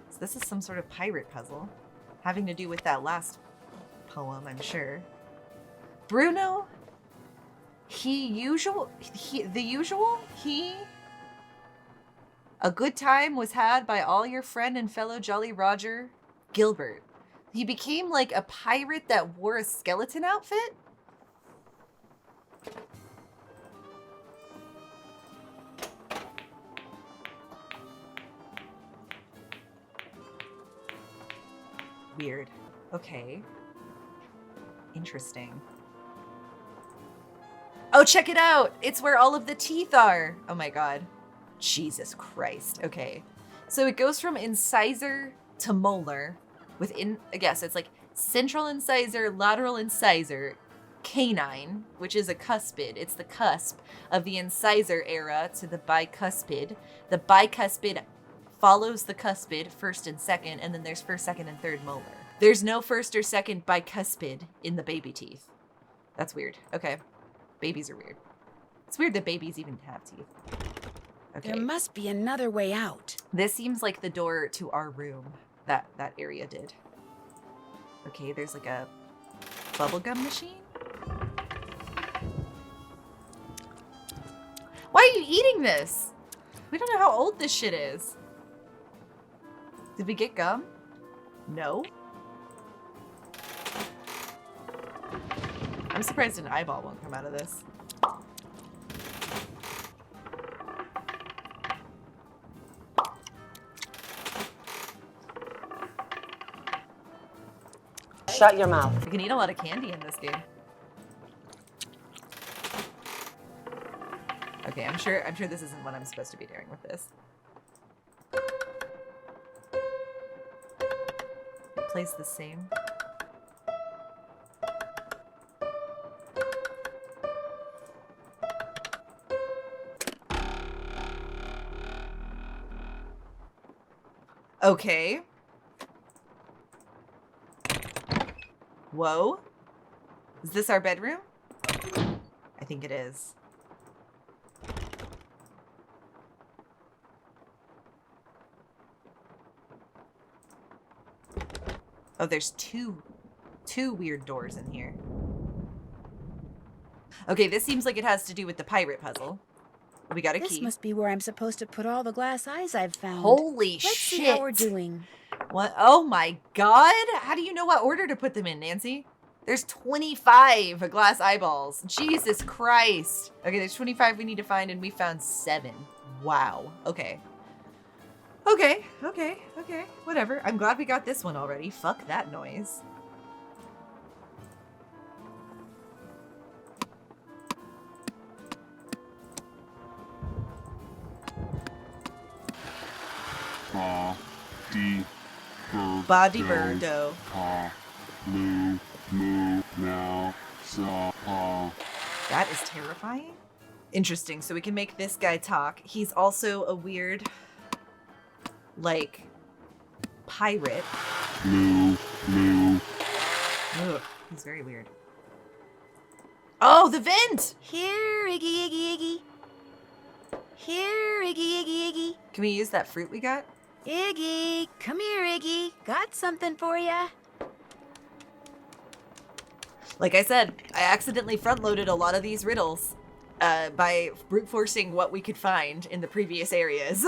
So this is some sort of pirate puzzle. Having to do with that last poem, I'm sure. Bruno, a good time was had by all your friend and fellow Jolly Roger, Gilbert. He became like a pirate that wore a skeleton outfit? Weird. Okay. Interesting. Oh, check it out! It's where all of the teeth are! Oh my god. Jesus Christ. Okay. So it goes from incisor to molar. It's like central incisor, lateral incisor, canine, which is a cuspid. It's the cusp of the incisor era to the bicuspid. The bicuspid follows the cuspid, first and second, and then there's first, second, and third molar. There's no first or second bicuspid in the baby teeth. That's weird. Okay. Babies are weird. It's weird that babies even have teeth. Okay. There must be another way out. This seems like the door to our room. That area did. Okay, there's like a Bubblegum machine? Why are you eating this? We don't know how old this shit is. Did we get gum? No. I'm surprised an eyeball won't come out of this. Shut your mouth. You can eat a lot of candy in this game. Okay, I'm sure this isn't what I'm supposed to be doing with this. It plays the same. Okay. Whoa. Is this our bedroom? I think it is. Oh, there's two weird doors in here. Okay, this seems like it has to do with the pirate puzzle. We got a key. This must be where I'm supposed to put all the glass eyes I've found. Holy Let's shit. see how we're doing. What? Oh my god! How do you know what order to put them in, Nancy? There's 25 glass eyeballs. Jesus Christ. Okay, there's 25 we need to find, and we found 7. Wow. Okay. Okay. Whatever. I'm glad we got this one already. Fuck that noise. Body birdo. That is terrifying. Interesting. So we can make this guy talk. He's also a weird, like, pirate. Ugh, he's very weird. Oh, the vent! Here, Iggy, Iggy, Iggy. Here, Iggy, Iggy, Iggy. Can we use that fruit we got? Iggy, come here, Iggy. Got something for ya. Like I said, I accidentally front-loaded a lot of these riddles by brute forcing what we could find in the previous areas.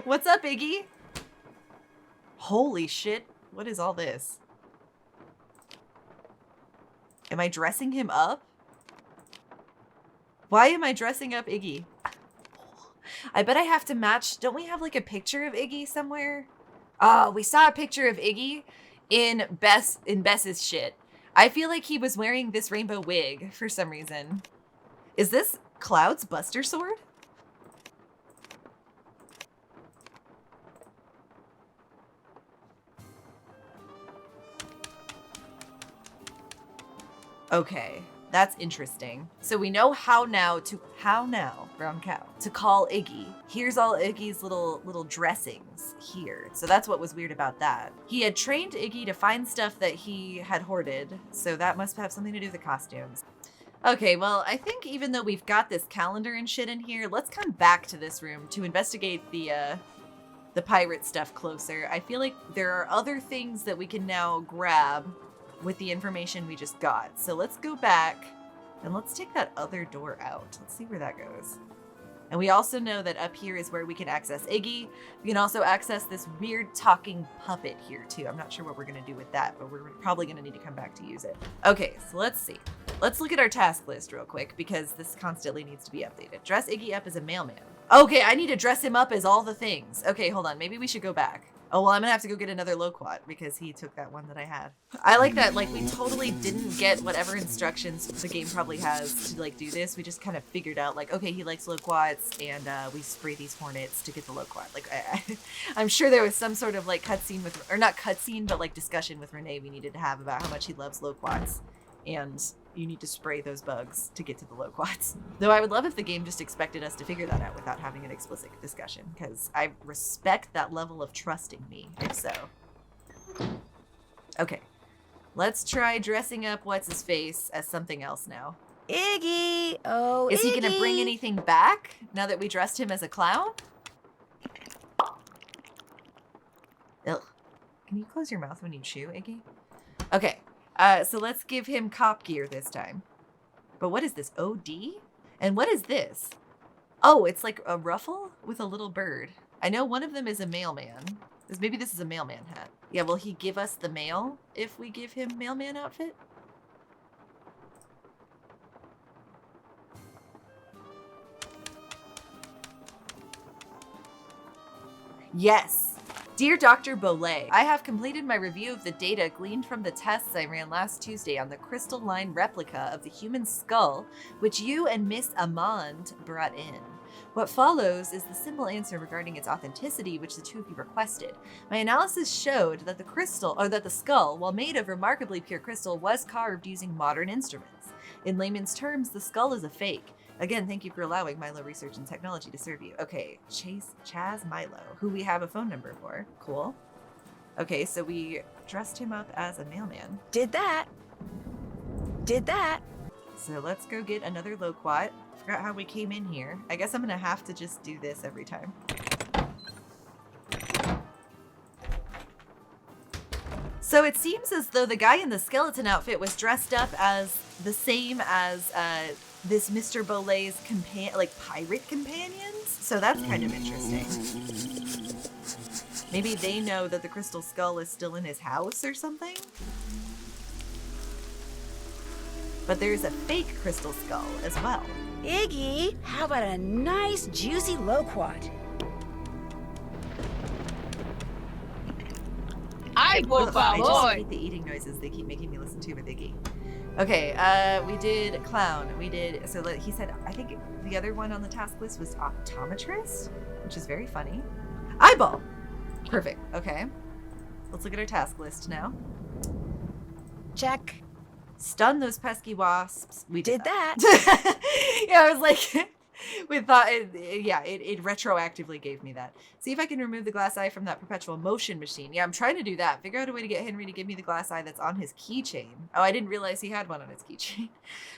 What's up, Iggy? Holy shit. What is all this? Am I dressing him up? Why am I dressing up Iggy? I bet I have to match. Don't we have like a picture of Iggy somewhere? Oh, we saw a picture of Iggy in Bess's shit. I feel like he was wearing this rainbow wig for some reason. Is this Cloud's Buster Sword? Okay, that's interesting. So we know how now, brown cow, to call Iggy. Here's all Iggy's little dressings here. So that's what was weird about that. He had trained Iggy to find stuff that he had hoarded, so that must have something to do with the costumes. Okay, well, I think even though we've got this calendar and shit in here, let's come back to this room to investigate the pirate stuff closer. I feel like there are other things that we can now grab with the information we just got. So let's go back and let's take that other door out. Let's see where that goes. And we also know that up here is where we can access Iggy. We can also access this weird talking puppet here too. I'm not sure what we're gonna do with that, but we're probably gonna need to come back to use it. Okay, so let's see. Let's look at our task list real quick because this constantly needs to be updated. Dress Iggy up as a mailman. Okay, I need to dress him up as all the things. Okay, hold on. Maybe we should go back. Oh, well, I'm gonna have to go get another loquat because he took that one that I had. I like that, like, we totally didn't get whatever instructions the game probably has to, like, do this. We just kind of figured out, like, okay, he likes loquats, and we spray these hornets to get the loquat. Like, I'm sure there was some sort of, like, cutscene with, or not cutscene, but, like, discussion with Renee we needed to have about how much he loves loquats. And you need to spray those bugs to get to the loquats. Though I would love if the game just expected us to figure that out without having an explicit discussion, because I respect that level of trusting me, if so. Okay, let's try dressing up What's-His-Face as something else now. Iggy! Oh, Is he Iggy. gonna bring anything back now that we dressed him as a clown? Ugh. Can you close your mouth when you chew, Iggy? Okay. So let's give him cop gear this time. But what is this? OD? And what is this? Oh, it's like a ruffle with a little bird. I know one of them is a mailman. Maybe this is a mailman hat. Yeah, will he give us the mail if we give him mailman outfit? Yes. Dear Dr. Bollet, I have completed my review of the data gleaned from the tests I ran last Tuesday on the crystalline replica of the human skull, which you and Miss Amand brought in. What follows is the simple answer regarding its authenticity, which the two of you requested. My analysis showed that the skull, while made of remarkably pure crystal, was carved using modern instruments. In layman's terms, the skull is a fake. Again, thank you for allowing Milo Research and Technology to serve you. Okay, Chaz Milo, who we have a phone number for. Cool. Okay, so we dressed him up as a mailman. Did that. So let's go get another loquat. Forgot how we came in here. I guess I'm gonna have to just do this every time. So it seems as though the guy in the skeleton outfit was dressed up as the same as this Mr. Bollet's pirate companions. So that's kind of interesting. Maybe they know that the crystal skull is still in his house or something? But there's a fake crystal skull as well. Iggy, how about a nice, juicy loquat? Ay, por I just favor. hate the eating noises they keep making me listen to with Iggy. Okay, we did clown. He said, I think the other one on the task list was optometrist, which is very funny. Eyeball. Perfect. Okay. Let's look at our task list now. Check. Stun those pesky wasps. We did that. Yeah, I was like, we thought, it retroactively gave me that. See if I can remove the glass eye from that perpetual motion machine. Yeah, I'm trying to do that. Figure out a way to get Henry to give me the glass eye that's on his keychain. Oh, I didn't realize he had one on his keychain.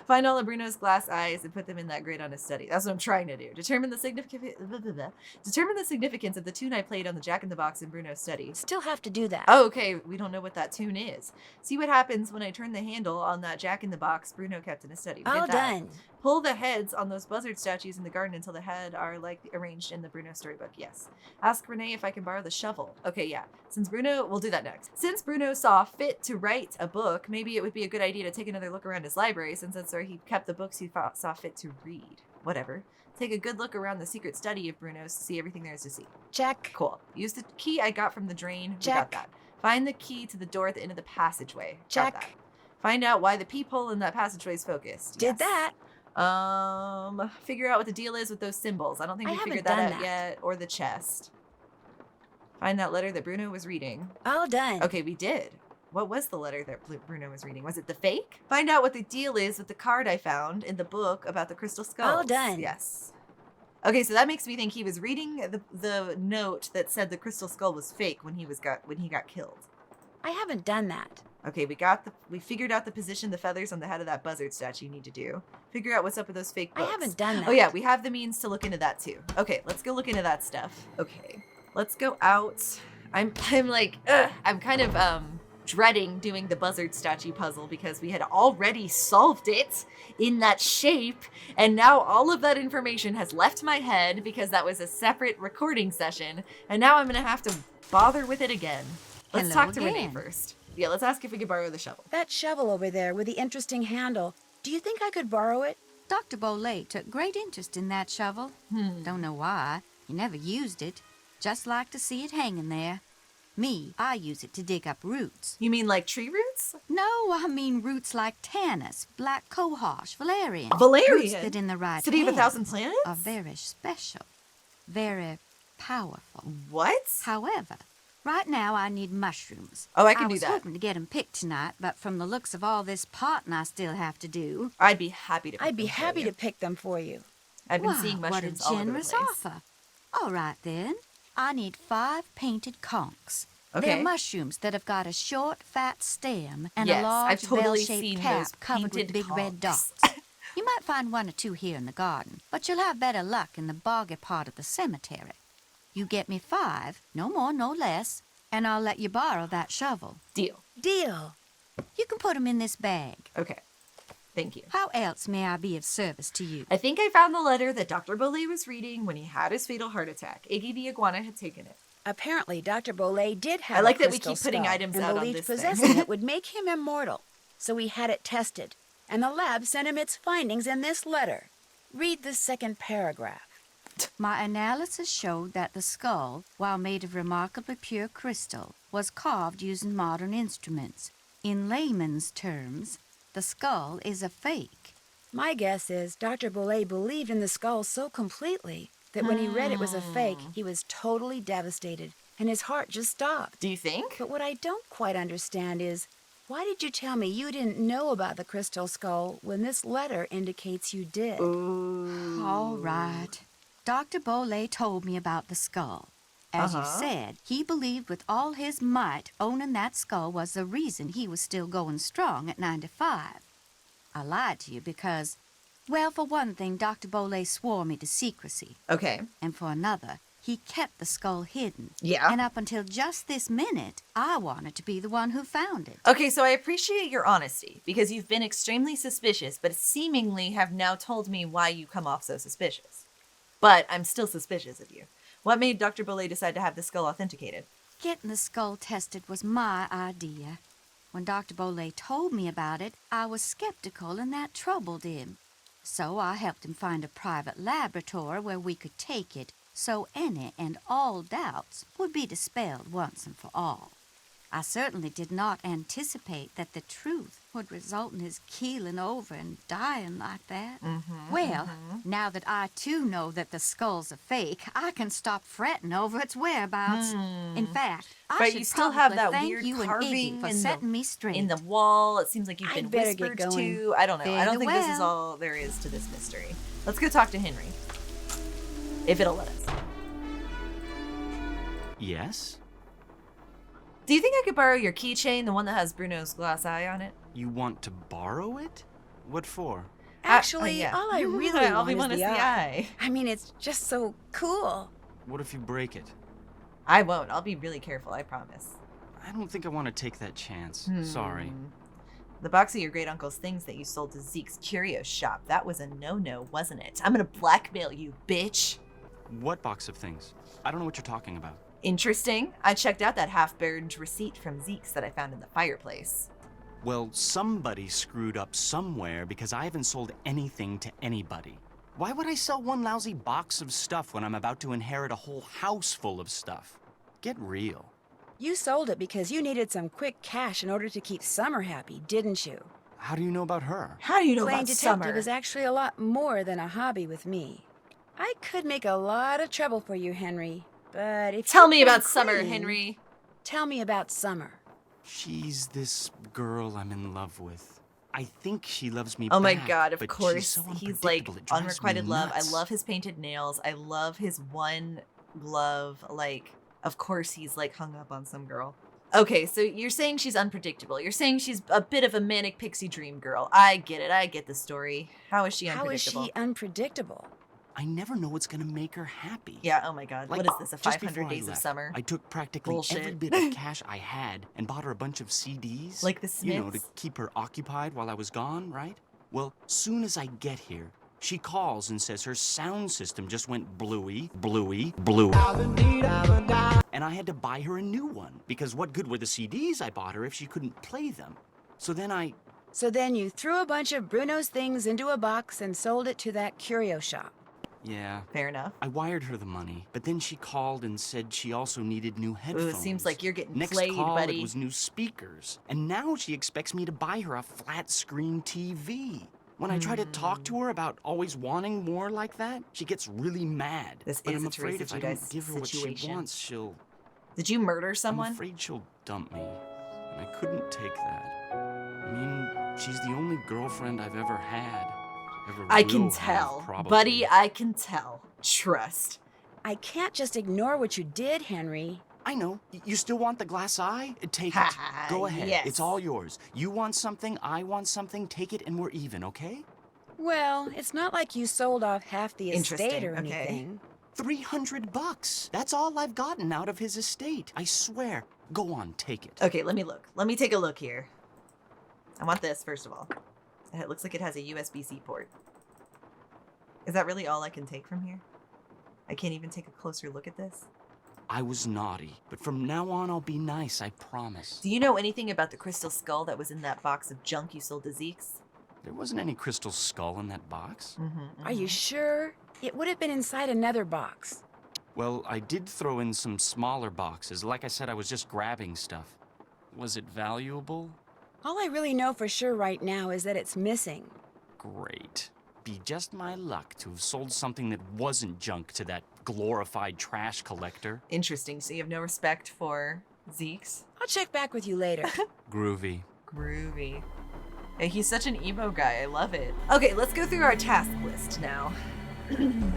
Find all of Bruno's glass eyes and put them in that grid on his study. That's what I'm trying to do. Determine the significance of the tune I played on the Jack in the Box in Bruno's study. Still have to do that. Oh, okay. We don't know what that tune is. See what happens when I turn the handle on that Jack in the Box Bruno kept in his study. We did All that. done. Pull the heads on those buzzard statues in the garden until the head are arranged in the Bruno storybook. Yes. Ask Renee if I can borrow the shovel. Okay, yeah. We'll do that next. Since Bruno saw fit to write a book, maybe it would be a good idea to take another look around his library, since that's where he kept the books he saw fit to read. Whatever. Take a good look around the secret study of Bruno's to see everything there is to see. Check. Cool. Use the key I got from the drain. Check. We got that. Find the key to the door at the end of the passageway. Got Check. that. Find out why the peephole in that passageway is focused. Did that. Figure out what the deal is with those symbols. I don't think we figured that out yet. Or the chest. Find that letter that Bruno was reading. All done. Okay, we did. What was the letter that Bruno was reading? Was it the fake? Find out what the deal is with the card I found in the book about the crystal skulls. All done. Yes. Okay, so that makes me think he was reading the note that said the crystal skull was fake when he got killed. I haven't done that. Okay, we figured out the position the feathers on the head of that buzzard statue need to do. Figure out what's up with those fake books. I haven't done that. Oh yeah, we have the means to look into that too. Okay, let's go look into that stuff. Okay, let's go out. I'm kind of dreading doing the buzzard statue puzzle because we had already solved it in that shape, and now all of that information has left my head because that was a separate recording session, and now I'm gonna have to bother with it again. Let's Hello talk to Renee again. first. Yeah, let's ask if we could borrow the shovel. That shovel over there with the interesting handle. Do you think I could borrow it? Dr. Bollet took great interest in that shovel. Don't know why. He never used it. Just like to see it hanging there. Me, I use it to dig up roots. You mean like tree roots? No, I mean roots like Tanis, black cohosh, valerian. Valerian? Roots that in the right City of a hand Thousand Planets? are very special, very powerful. What? However, right now I need mushrooms. Oh, I can do was that. hoping to get 'em picked tonight, but from the looks of all this potting I still have to do. I'd be happy to. I'd be happy to pick them for you. I've been Wow, seeing mushrooms what a all over the generous place. offer. All right then, I need 5 painted conchs. Okay. They're mushrooms that have got a short, fat stem and Yes, a large, I've totally bell-shaped seen cap those covered with painted big red conchs. dots. You might find 1 or 2 here in the garden, but you'll have better luck in the boggy part of the cemetery. You get me 5, no more, no less, and I'll let you borrow that shovel. Deal. Deal. You can put 'em in this bag. Okay. Thank you. How else may I be of service to you? I think I found the letter that Dr. Boley was reading when he had his fatal heart attack. Iggy the iguana had taken it. Apparently, Dr. Boley did have I like a that we crystal keep putting skull items and out on believed this thing. possessing it would make him immortal. So he had it tested, and the lab sent him its findings in this letter. Read the second paragraph. My analysis showed that the skull, while made of remarkably pure crystal, was carved using modern instruments. In layman's terms, the skull is a fake. My guess is Dr. Boley believed in the skull so completely that when he read it was a fake, he was totally devastated, and his heart just stopped. Do you think? But what I don't quite understand is, why did you tell me you didn't know about the crystal skull when this letter indicates you did? All right. Dr. Boley told me about the skull. As you said, he believed with all his might owning that skull was the reason he was still going strong at 95. I lied to you because, well, for one thing, Dr. Boley swore me to secrecy. Okay. And for another, he kept the skull hidden. Yeah. And up until just this minute, I wanted to be the one who found it. Okay, so I appreciate your honesty because you've been extremely suspicious, but seemingly have now told me why you come off so suspicious. But I'm still suspicious of you. What made Dr. Boley decide to have the skull authenticated? Getting the skull tested was my idea. When Dr. Boley told me about it, I was skeptical and that troubled him. So I helped him find a private laboratory where we could take it so any and all doubts would be dispelled once and for all. I certainly did not anticipate that the truth would result in his keeling over and dying like that. Now that I too know that the skull's a fake, I can stop fretting over its whereabouts. In fact, I But should you still have probably that thank weird you and carving Iggy for in the- setting me straight. In the wall, it seems like you've I'd been better get whispered going. to. I don't know. I don't think this is Farewell. all there is to this mystery. Let's go talk to Henry. If it'll let us. Yes? Do you think I could borrow your keychain, the one that has Bruno's glass eye on it? You want to borrow it? What for? Actually, yeah. all I really All we want is the eye. eye. I mean, it's just so cool. What if you break it? I won't. I'll be really careful, I promise. I don't think I want to take that chance. Sorry. The box of your great uncle's things that you sold to Zeke's curio shop, that was a no-no, wasn't it? I'm gonna blackmail you, bitch. What box of things? I don't know what you're talking about. Interesting. I checked out that half-burned receipt from Zeke's that I found in the fireplace. Well, somebody screwed up somewhere because I haven't sold anything to anybody. Why would I sell one lousy box of stuff when I'm about to inherit a whole house full of stuff? Get real. You sold it because you needed some quick cash in order to keep Summer happy, didn't you? How do you know about her? How do you know Playing about detective Summer? is actually a lot more than a hobby with me. I could make a lot of trouble for you, Henry, but if Tell you me come about Summer, clean- Henry. Tell me about Summer. She's this girl I'm in love with. I think she loves me Oh my back, god, of but course. she's so He's like unpredictable, it drives me unrequited love. I nuts. love his painted nails. I love his one glove. Like, of course he's like hung up on some girl. Okay, so you're saying she's unpredictable. You're saying she's a bit of a manic pixie dream girl. I get it. I get the story. How is she How is unpredictable? she unpredictable? I never know what's gonna make her happy. Yeah, oh my god. Like, What is this, a just 500 before I Days of left, Summer? I took practically every Bullshit. bit of cash I had and bought her a bunch of CDs. Like the You know, to Smiths? keep her occupied while I was gone, right? Well, soon as I get here, she calls and says her sound system just went bluey, bluey, bluey. And I had to buy her a new one because what good were the CDs I bought her if she couldn't play them? So then you threw a bunch of Bruno's things into a box and sold it to that curio shop. yeah, Fair enough. I wired her the money, but then she called and said she also needed new Ooh, headphones. it seems like you're getting Next played, call, buddy. it was new speakers. And now she expects me to buy her a flat screen TV. When I try to talk to her about always wanting more like that, she gets really mad. This but is I'm a Teresa afraid if I Giudice don't give her what she situation. wants, she'll... Did you murder I'm someone? afraid she'll dump me. And I couldn't take that. I mean, she's the only girlfriend I've ever had. Ever I will can have, tell. probably. Buddy, I can tell. Trust. I can't just ignore what you did, Henry. I know. You still want the glass eye? Take it. Ha, Go ahead. yes. It's all yours. You want something, I want something. Take it and we're even, okay? Well, it's not like you sold off half the estate Interesting, or okay. anything. $300. That's all I've gotten out of his estate. I swear. Go on, take it. Okay, let me look. Let me take a look here. I want this, first of all. It looks like it has a USB-C port. Is that really all I can take from here? I can't even take a closer look at this? I was naughty, but from now on I'll be nice, I promise. Do you know anything about the crystal skull that was in that box of junk you sold to Zeke's? There wasn't any crystal skull in that box. Are you sure? It would have been inside another box. Well, I did throw in some smaller boxes. Like I said, I was just grabbing stuff. Was it valuable? All I really know for sure right now is that it's missing. Great. Be just my luck to have sold something that wasn't junk to that glorified trash collector. Interesting. So you have no respect for Zeke's? I'll check back with you later. Groovy. Groovy. Hey, he's such an emo guy. I love it. Okay, let's go through our task list now.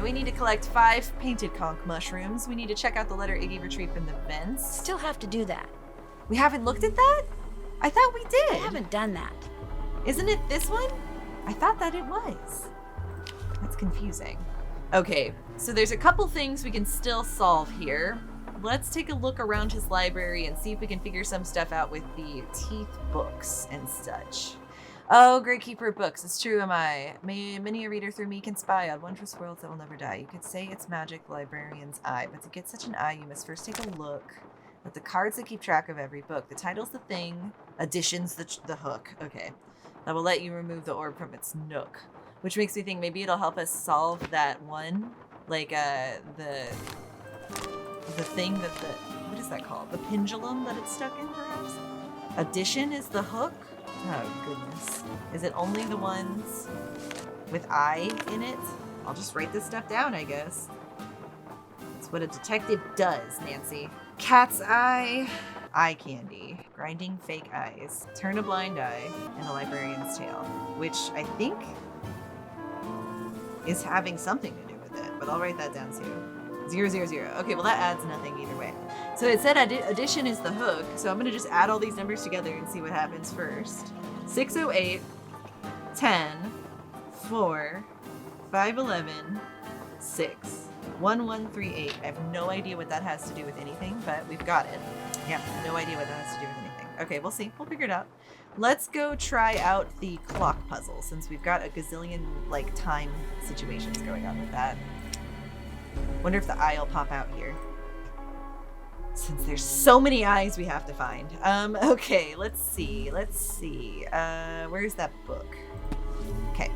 We need to collect 5 painted conch mushrooms. We need to check out the letter Iggy retrieved from the vents. Still have to do that. We haven't looked at that? I thought we did. I haven't done that. Isn't it this one? I thought that it was. That's confusing. Okay, so there's a couple things we can still solve here. Let's take a look around his library and see if we can figure some stuff out with the teeth books and such. Oh, great keeper of books. It's true, am I? Many a reader through me can spy on wondrous worlds that will never die. You could say it's magic, librarian's eye, but to get such an eye, you must first take a look at the cards that keep track of every book. The title's the thing, addition's the hook. Okay, that will let you remove the orb from its nook, which makes me think maybe it'll help us solve that one, like the thing that what is that called? The pendulum that it's stuck in, perhaps? Addition is the hook? Oh, goodness. Is it only the ones with I in it? I'll just write this stuff down, I guess. That's what a detective does, Nancy. Cat's eye, eye candy, grinding fake eyes, turn a blind eye, and a librarian's tale, which I think is having something to do with it, but I'll write that down too. 0, 0, 0. Okay, well that adds nothing either way. So it said addition is the hook, so I'm gonna just add all these numbers together and see what happens first. 608, 10, 4, 511, 6, 1138. I have no idea what that has to do with anything, but we've got it. Yeah, no idea what that has to do with anything. Okay, we'll see. We'll figure it out. Let's go try out the clock puzzle, since we've got a gazillion, like, time situations going on with that. Wonder if the eye will pop out here. Since there's so many eyes we have to find. Okay, let's see. Where's that book? Okay.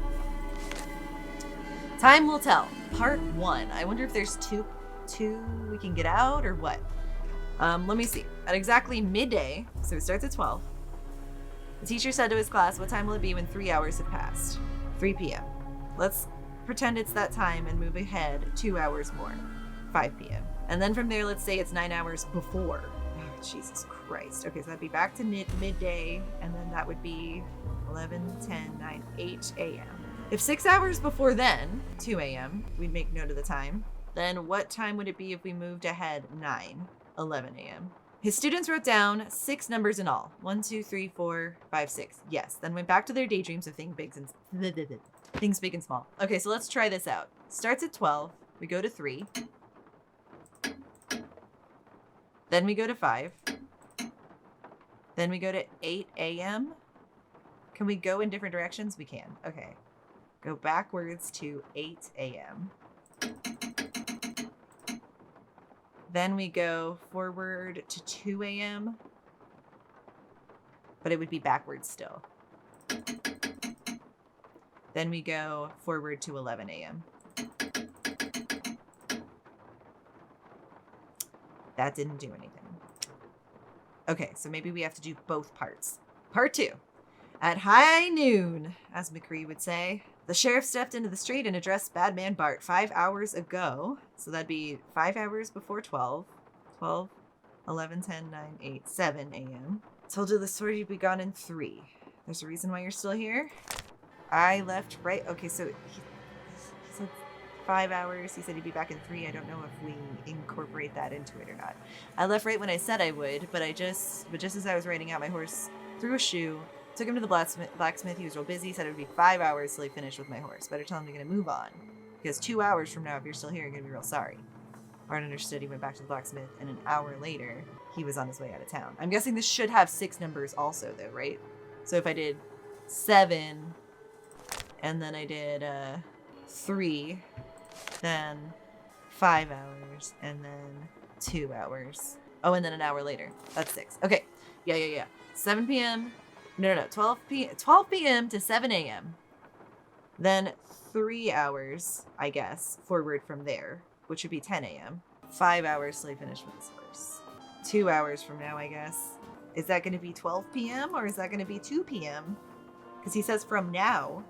Time will tell. Part 1. I wonder if there's two we can get out or what. Let me see. At exactly midday, so it starts at 12, the teacher said to his class, what time will it be when 3 hours have passed? 3 p.m. Let's pretend it's that time and move ahead 2 hours more. 5 p.m. And then from there, let's say it's 9 hours before. Oh, Jesus Christ. Okay, so that'd be back to midday, and then that would be 11, 10, 9, 8 a.m. If 6 hours before then, 2 a.m., we'd make note of the time, then what time would it be if we moved ahead 9, 11 a.m.? His students wrote down 6 numbers in all. 1, 2, 3, 4, 5, 6. Yes, then went back to their daydreams of things big and small. Okay, so let's try this out. Starts at 12, we go to 3. Then we go to 5. Then we go to 8 a.m. Can we go in different directions? We can. Okay. Go backwards to 8 a.m. Then we go forward to 2 a.m. But it would be backwards still. Then we go forward to 11 a.m. That didn't do anything. Okay, so maybe we have to do both parts. Part 2. At high noon, as McCree would say, the sheriff stepped into the street and addressed Bad Man Bart 5 hours ago. So that'd be 5 hours before 12. 12, 11, 10, 9, 8, 7 a.m. Told you the story you'd be gone in 3. There's a reason why you're still here? I left right. Okay, so he said 5 hours. He said he'd be back in 3. I don't know if we incorporate that into it or not. I left right when I said I would, but just as I was riding out, my horse threw a shoe, took him to the blacksmith. He was real busy. Said it would be 5 hours till he finished with my horse. Better tell him to get a move on, because 2 hours from now, if you're still here, you're gonna be real sorry. Bart understood. He went back to the blacksmith, and an hour later, he was on his way out of town. I'm guessing this should have 6 numbers also, though, right? So if I did 7, and then I did 3, then 5 hours, and then 2 hours. Oh, and then an hour later. That's 6. Okay. Yeah. 7 p.m. No. 12 p.m. to 7 a.m. Then 3 hours, I guess, forward from there, which would be 10 a.m. 5 hours till I finish with this verse. 2 hours from now, I guess. Is that going to be 12 p.m. or is that going to be 2 p.m.? Because he says from now.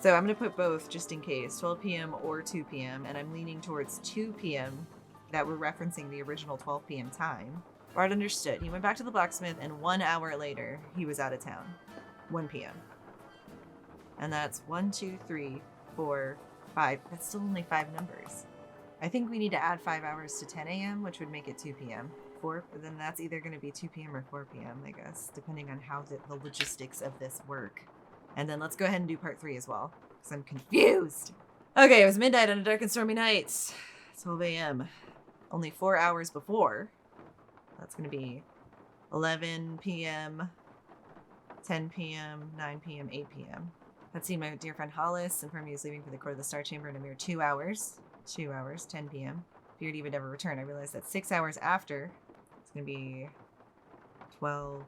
So I'm going to put both just in case, 12 p.m. or 2 p.m. And I'm leaning towards 2 p.m. that we're referencing the original 12 p.m. time. Bart understood. He went back to the blacksmith, and 1 hour later, he was out of town. 1 p.m. And that's 1, 2, 3, 4, 5. That's still only 5 numbers. I think we need to add 5 hours to 10 a.m., which would make it 2 p.m. Then that's either going to be 2 p.m. or 4 p.m., I guess, depending on how the logistics of this work. And then let's go ahead and do part 3 as well, because I'm confused. Okay, it was midnight on a dark and stormy night. 12 a.m. Only 4 hours before. That's going to be 11 p.m., 10 p.m., 9 p.m., 8 p.m. I'd seen my dear friend Hollis informed me he was leaving for the court of the Star Chamber in a mere 2 hours. 2 hours, 10 p.m. Feared he would never return. I realized that 6 hours after, it's going to be 12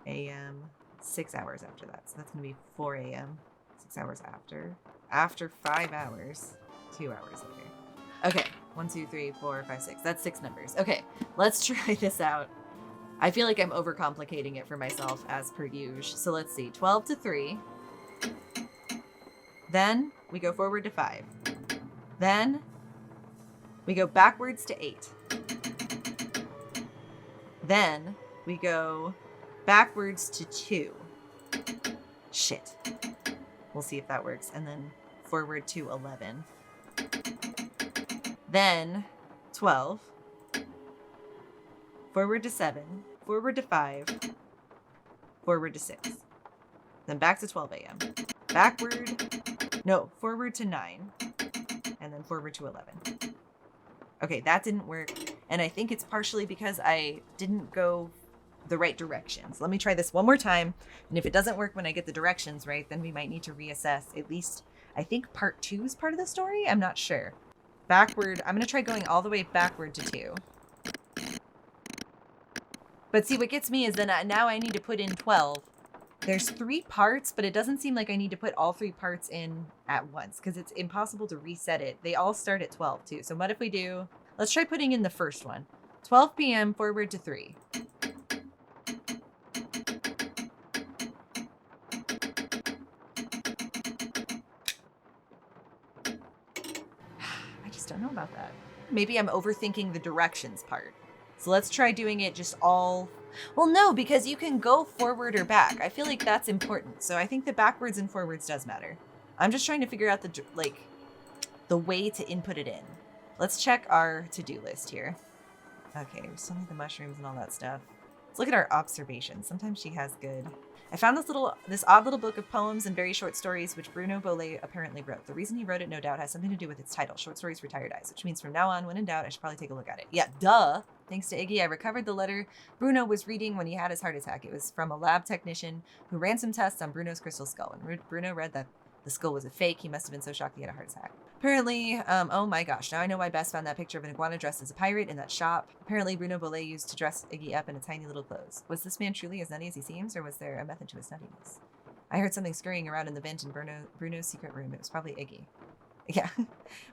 a.m., 6 hours after that. So that's going to be 4 a.m., 6 hours after. After 5 hours, 2 hours later. Okay, 1, 2, 3, 4, 5, 6. That's 6 numbers. Okay, let's try this out. I feel like I'm overcomplicating it for myself as per usual. So let's see, 12 to 3. Then we go forward to 5. Then we go backwards to 8. Then we go backwards to 2. Shit. We'll see if that works. And then forward to 11. Then 12. Forward to 7. Forward to 5. Forward to 6. Then back to 12 a.m. Forward to 9. And then forward to 11. Okay, that didn't work. And I think it's partially because I didn't go the right directions. Let me try this one more time. And if it doesn't work when I get the directions right, then we might need to reassess. At least, I think part 2 is part of the story. I'm not sure. Backward. I'm going to try going all the way backward to 2. But see, what gets me is then now I need to put in 12. There's 3 parts, but it doesn't seem like I need to put all 3 parts in at once because it's impossible to reset it. They all start at 12 too. So what if we do, let's try putting in the first one. 12 p.m. forward to 3. I just don't know about that. Maybe I'm overthinking the directions part. So let's try doing it just all. Well, no, because you can go forward or back. I feel like that's important. So I think the backwards and forwards does matter. I'm just trying to figure out the way to input it in. Let's check our to-do list here. Okay, we still need the mushrooms and all that stuff. Let's look at our observations. Sometimes she has good. I found this odd little book of poems and very short stories which Bruno Bolet apparently wrote. The reason he wrote it, no doubt, has something to do with its title, Short Stories for Tired Eyes, which means from now on, when in doubt, I should probably take a look at it. Yeah, duh. Thanks to Iggy, I recovered the letter Bruno was reading when he had his heart attack. It was from a lab technician who ran some tests on Bruno's crystal skull. When Bruno read that the skull was a fake, he must have been so shocked he had a heart attack. Apparently, oh my gosh, now I know why Bess found that picture of an iguana dressed as a pirate in that shop. Apparently, Bruno Bolet used to dress Iggy up in a tiny little clothes. Was this man truly as nutty as he seems, or was there a method to his nuttiness? I heard something scurrying around in the vent in Bruno's secret room. It was probably Iggy. Yeah.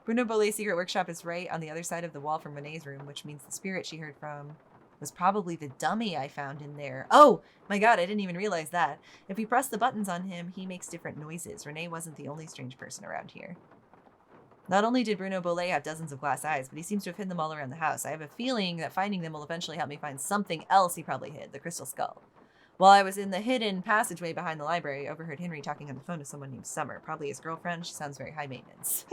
Bruno Bolet's secret workshop is right on the other side of the wall from Renee's room, which means the spirit she heard from was probably the dummy I found in there. Oh my god, I didn't even realize that. If we press the buttons on him, he makes different noises. Renee wasn't the only strange person around here. Not only did Bruno Bolet have dozens of glass eyes, but he seems to have hidden them all around the house. I have a feeling that finding them will eventually help me find something else he probably hid, the crystal skull. While I was in the hidden passageway behind the library, I overheard Henry talking on the phone to someone named Summer, probably his girlfriend. She sounds very high maintenance.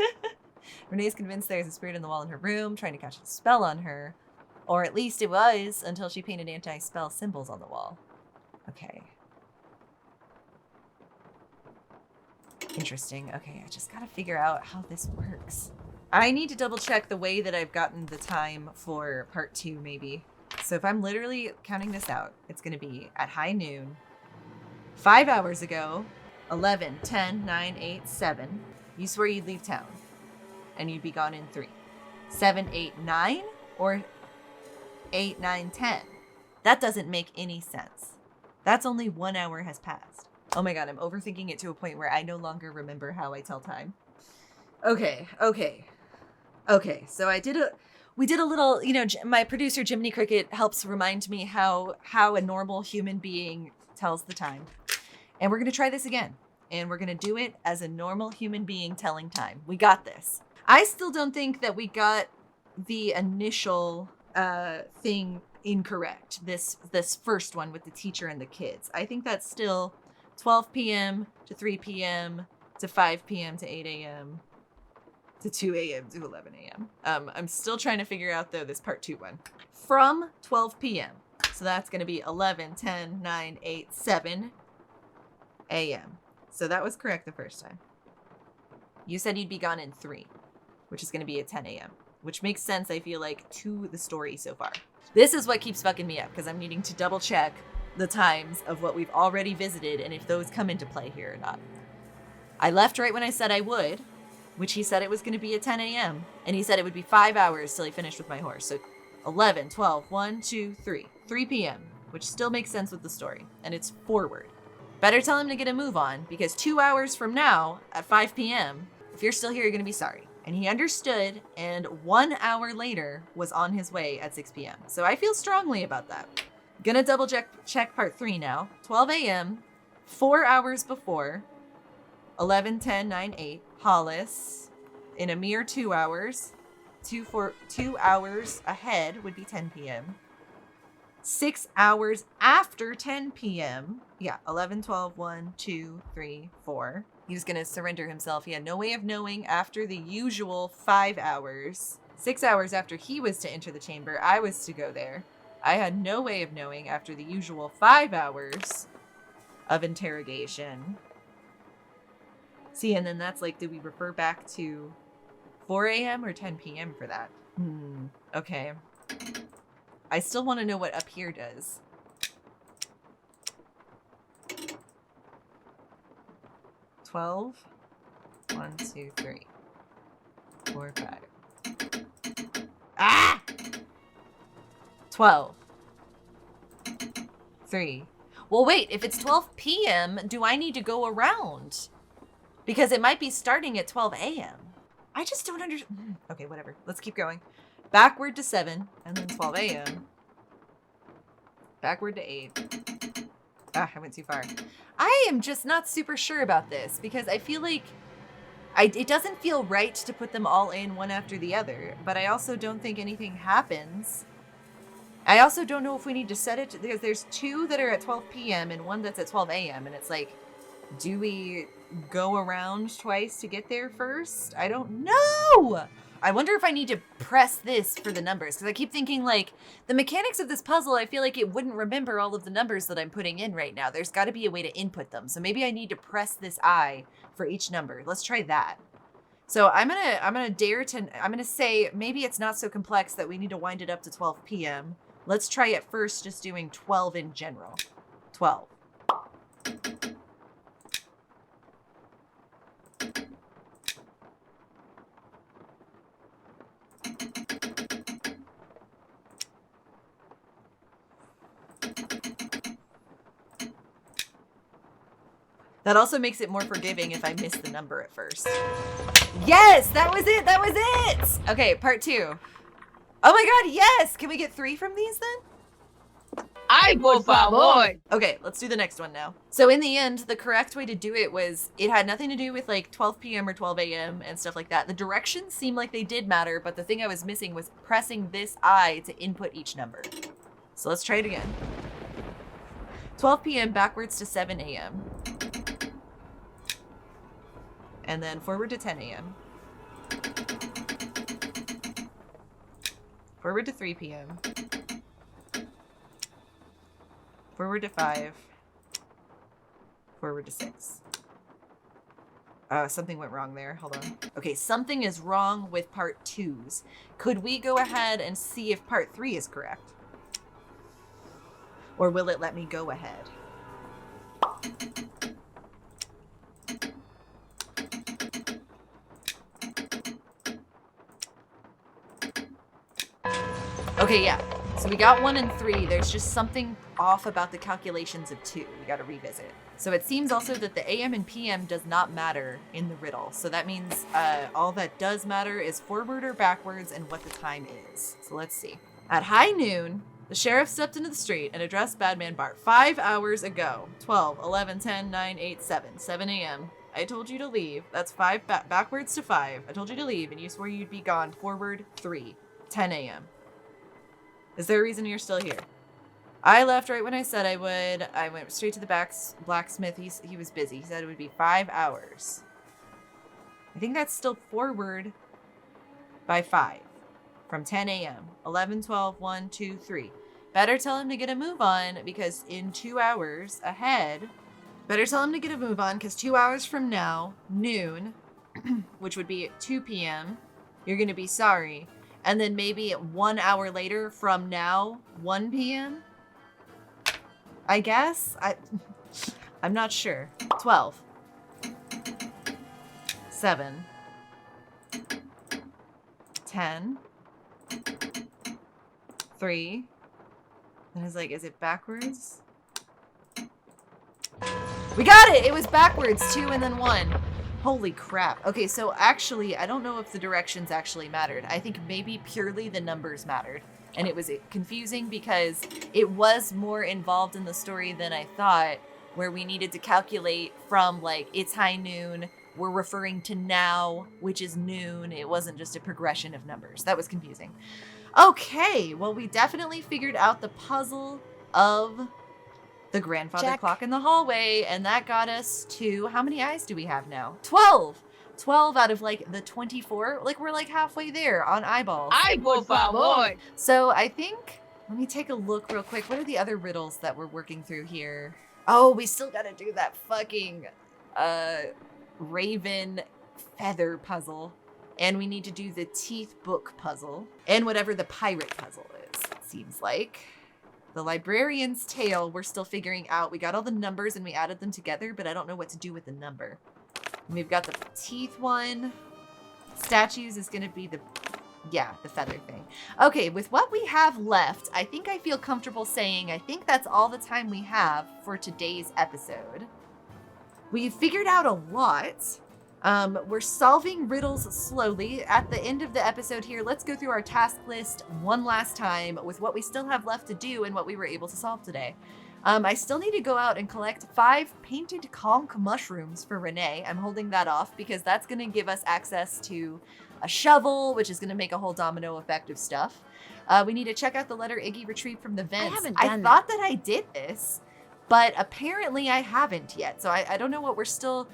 Renee's convinced there's a spirit in the wall in her room, trying to cast a spell on her. Or at least it was, until she painted anti-spell symbols on the wall. Okay. Interesting. Okay, I just gotta figure out how this works. I need to double check the way that I've gotten the time for part 2, maybe. So if I'm literally counting this out, it's gonna be at high noon, 5 hours ago, 11, 10, 9, 8, 7, you swore you'd leave town. And you'd be gone in 3. 7, 8, 9? Or 8, 9, 10? That doesn't make any sense. That's only 1 hour has passed. Oh my god, I'm overthinking it to a point where I no longer remember how I tell time. Okay, so we did a little, my producer Jiminy Cricket helps remind me how a normal human being tells the time. And we're going to try this again. And we're going to do it as a normal human being telling time. We got this. I still don't think that we got the initial thing incorrect. This first one with the teacher and the kids. I think that's still 12 p.m. to 3 p.m. to 5 p.m. to 8 a.m. to 2 a.m. to 11 a.m. I'm still trying to figure out, though, this part 2 one. From 12 p.m. So that's going to be 11, 10, 9, 8, 7 a.m. So that was correct the first time. You said you'd be gone in 3, which is going to be at 10 a.m., which makes sense, I feel like, to the story so far. This is what keeps fucking me up, because I'm needing to double check the times of what we've already visited and if those come into play here or not. I left right when I said I would, which he said it was going to be at 10 a.m., and he said it would be 5 hours till he finished with my horse. So 11, 12, 1, 2, 3. 3 p.m., which still makes sense with the story, and it's forward. Better tell him to get a move on, because 2 hours from now, at 5 p.m., if you're still here, you're going to be sorry. And he understood, and 1 hour later was on his way at 6 p.m. So I feel strongly about that. Gonna double check part 3 now. 12 a.m., 4 hours before, 11, 10, 9, 8, Hollis, in a mere 2 hours. 2 hours ahead would be 10 p.m. 6 hours after 10 p.m. Yeah, 11, 12, 1, 2, 3, 4. He was going to surrender himself. He had no way of knowing after the usual 5 hours. 6 hours after he was to enter the chamber, I was to go there. I had no way of knowing after the usual 5 hours of interrogation. See, and then that's like, did we refer back to 4 a.m. or 10 p.m. for that? Okay. I still want to know what up here does. 12. 1, 2, 3. 4, 5. Ah! 12. 3. Well, wait, if it's 12 p.m., do I need to go around? Because it might be starting at 12 a.m. I just don't understand. Okay, whatever. Let's keep going. Backward to 7, and then 12 a.m. Backward to 8. Ah, I went too far. I am just not super sure about this, because I feel like it doesn't feel right to put them all in one after the other, but I also don't think anything happens. I also don't know if we need to set it, because there's 2 that are at 12 p.m. and 1 that's at 12 a.m. And it's like, do we go around twice to get there first? I don't know. I wonder if I need to press this for the numbers, because I keep thinking, like, the mechanics of this puzzle, I feel like it wouldn't remember all of the numbers that I'm putting in right now. There's got to be a way to input them. So maybe I need to press this I for each number. Let's try that. So I'm gonna say maybe it's not so complex that we need to wind it up to 12 p.m. Let's try at first just doing 12 in general. 12. That also makes it more forgiving if I miss the number at first. Yes, that was it. That was it. Okay, part 2. Oh my god, yes! Can we get 3 from these then? Ay, por favor. Okay, let's do the next one now. So in the end, the correct way to do it was, it had nothing to do with like 12 p.m. or 12 a.m. and stuff like that. The directions seemed like they did matter, but the thing I was missing was pressing this I to input each number. So let's try it again. 12 p.m. backwards to 7 a.m. And then forward to 10 a.m. Forward to 3 p.m. Forward to 5. Forward to 6. Something went wrong there. Hold on. Okay, something is wrong with part 2's. Could we go ahead and see if part 3 is correct? Or will it let me go ahead? Okay, yeah. So we got 1 and 3. There's just something off about the calculations of 2. We got to revisit. So it seems also that the AM and PM does not matter in the riddle. So that means all that does matter is forward or backwards and what the time is. So let's see. At high noon, the sheriff stepped into the street and addressed Badman Bart 5 hours ago. 12, 11, 10, 9, 8, 7. 7 a.m. I told you to leave. That's 5 backwards to 5. I told you to leave and you swore you'd be gone. Forward 3. 10 a.m. Is there a reason you're still here? I left right when I said I would. I went straight to the blacksmith. He was busy. He said it would be 5 hours. I think that's still forward by 5. From 10 a.m. 11, 12, 1, 2, 3. Better tell him to get a move on because in 2 hours ahead... Better tell him to get a move on because 2 hours from now, noon, which would be at 2 p.m., you're going to be sorry. And then maybe 1 hour later from now, 1 p.m.? I guess? I'm not sure. 12. 7. 10. 3. And it's like, is it backwards? We got it! It was backwards. 2 and then 1. Holy crap. Okay, so actually, I don't know if the directions actually mattered. I think maybe purely the numbers mattered. And it was confusing because it was more involved in the story than I thought, where we needed to calculate from, like, it's high noon, we're referring to now, which is noon. It wasn't just a progression of numbers. That was confusing. Okay, well, we definitely figured out the puzzle of the grandfather Check. clock in the hallway, and that got us to, how many eyes do we have now? 12! 12 out of, like, the 24. Like, we're, like, halfway there on eyeballs. Ay, por favor. So I think, let me take a look real quick. What are the other riddles that we're working through here? Oh, we still gotta do that fucking raven feather puzzle. And we need to do the teeth book puzzle. And whatever the pirate puzzle is, it seems like. The librarian's tale, we're still figuring out. We got all the numbers and we added them together, but I don't know what to do with the number. And we've got the teeth one. Statues is gonna be the feather thing. Okay, with what we have left, I think I feel comfortable saying I think that's all the time we have for today's episode. We've figured out a lot. We're solving riddles slowly. At the end of the episode here, let's go through our task list one last time with what we still have left to do and what we were able to solve today. I still need to go out and collect 5 painted conch mushrooms for Renee. I'm holding that off because that's going to give us access to a shovel, which is going to make a whole domino effect of stuff. We need to check out the letter Iggy retrieved from the vents. I thought that I did this, but apparently I haven't yet. So I don't know what we're still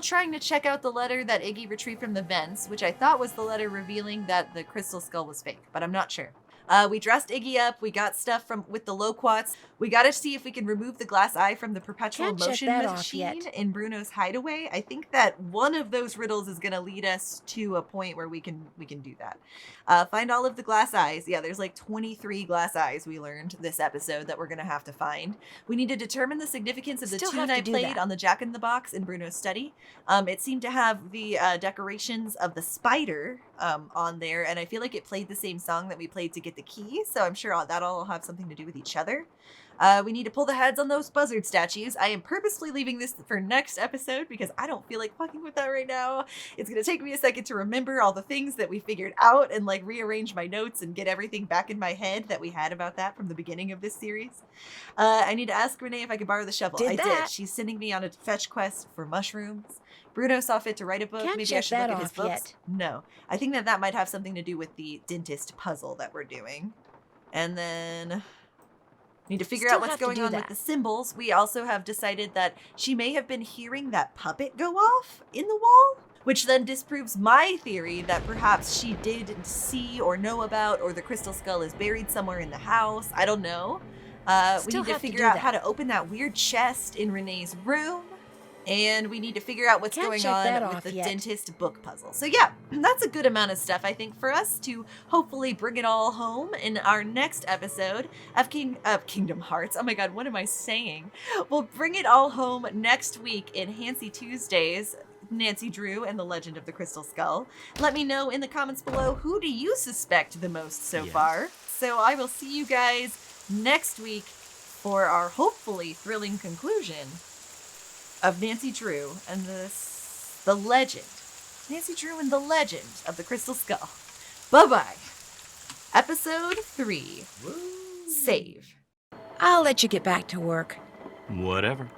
trying to check out the letter that Iggy retrieved from the vents, which I thought was the letter revealing that the crystal skull was fake, but I'm not sure. We dressed Iggy up. We got stuff with the loquats. We got to see if we can remove the glass eye from the perpetual Can't check motion that off machine yet. in Bruno's hideaway. I think that one of those riddles is going to lead us to a point where we can do that. Find all of the glass eyes. Yeah, there's like 23 glass eyes we learned this episode that we're going to have to find. We need to determine the significance of the Still tune have to I do played that. on the Jack in the Box in Bruno's study. It seemed to have the decorations of the spider on there, and I feel like it played the same song that we played to get the key, so I'm sure that all will have something to do with each other. We need to pull the heads on those buzzard statues. I am purposefully leaving this for next episode because I don't feel like fucking with that right now. It's going to take me a second to remember all the things that we figured out and like rearrange my notes and get everything back in my head that we had about that from the beginning of this series. I need to ask Renee if I could borrow the shovel. I did. She's sending me on a fetch quest for mushrooms. Bruno saw fit to write a book. Can't Maybe I check should look that at his off books. yet. No. I think that might have something to do with the dentist puzzle that we're doing. And then need to figure Still out what's have to going do on with that. the symbols. We also have decided that she may have been hearing that puppet go off in the wall, which then disproves my theory that perhaps she did see or know about, or the crystal skull is buried somewhere in the house. I don't know. We Still need to have to figure do out that. how to open that weird chest in Renee's room. And we need to figure out what's Can't going check that on with off the yet. dentist book puzzle. So yeah, that's a good amount of stuff, I think, for us to hopefully bring it all home in our next episode of Kingdom Hearts. Oh my god, what am I saying? We'll bring it all home next week in Hancy Tuesdays, Nancy Drew and the Legend of the Crystal Skull. Let me know in the comments below, who do you suspect the most so far? So I will see you guys next week for our hopefully thrilling conclusion of Nancy Drew and the legend. Nancy Drew and the Legend of the Crystal Skull. Bye-bye. Episode 3. Save. I'll let you get back to work. Whatever.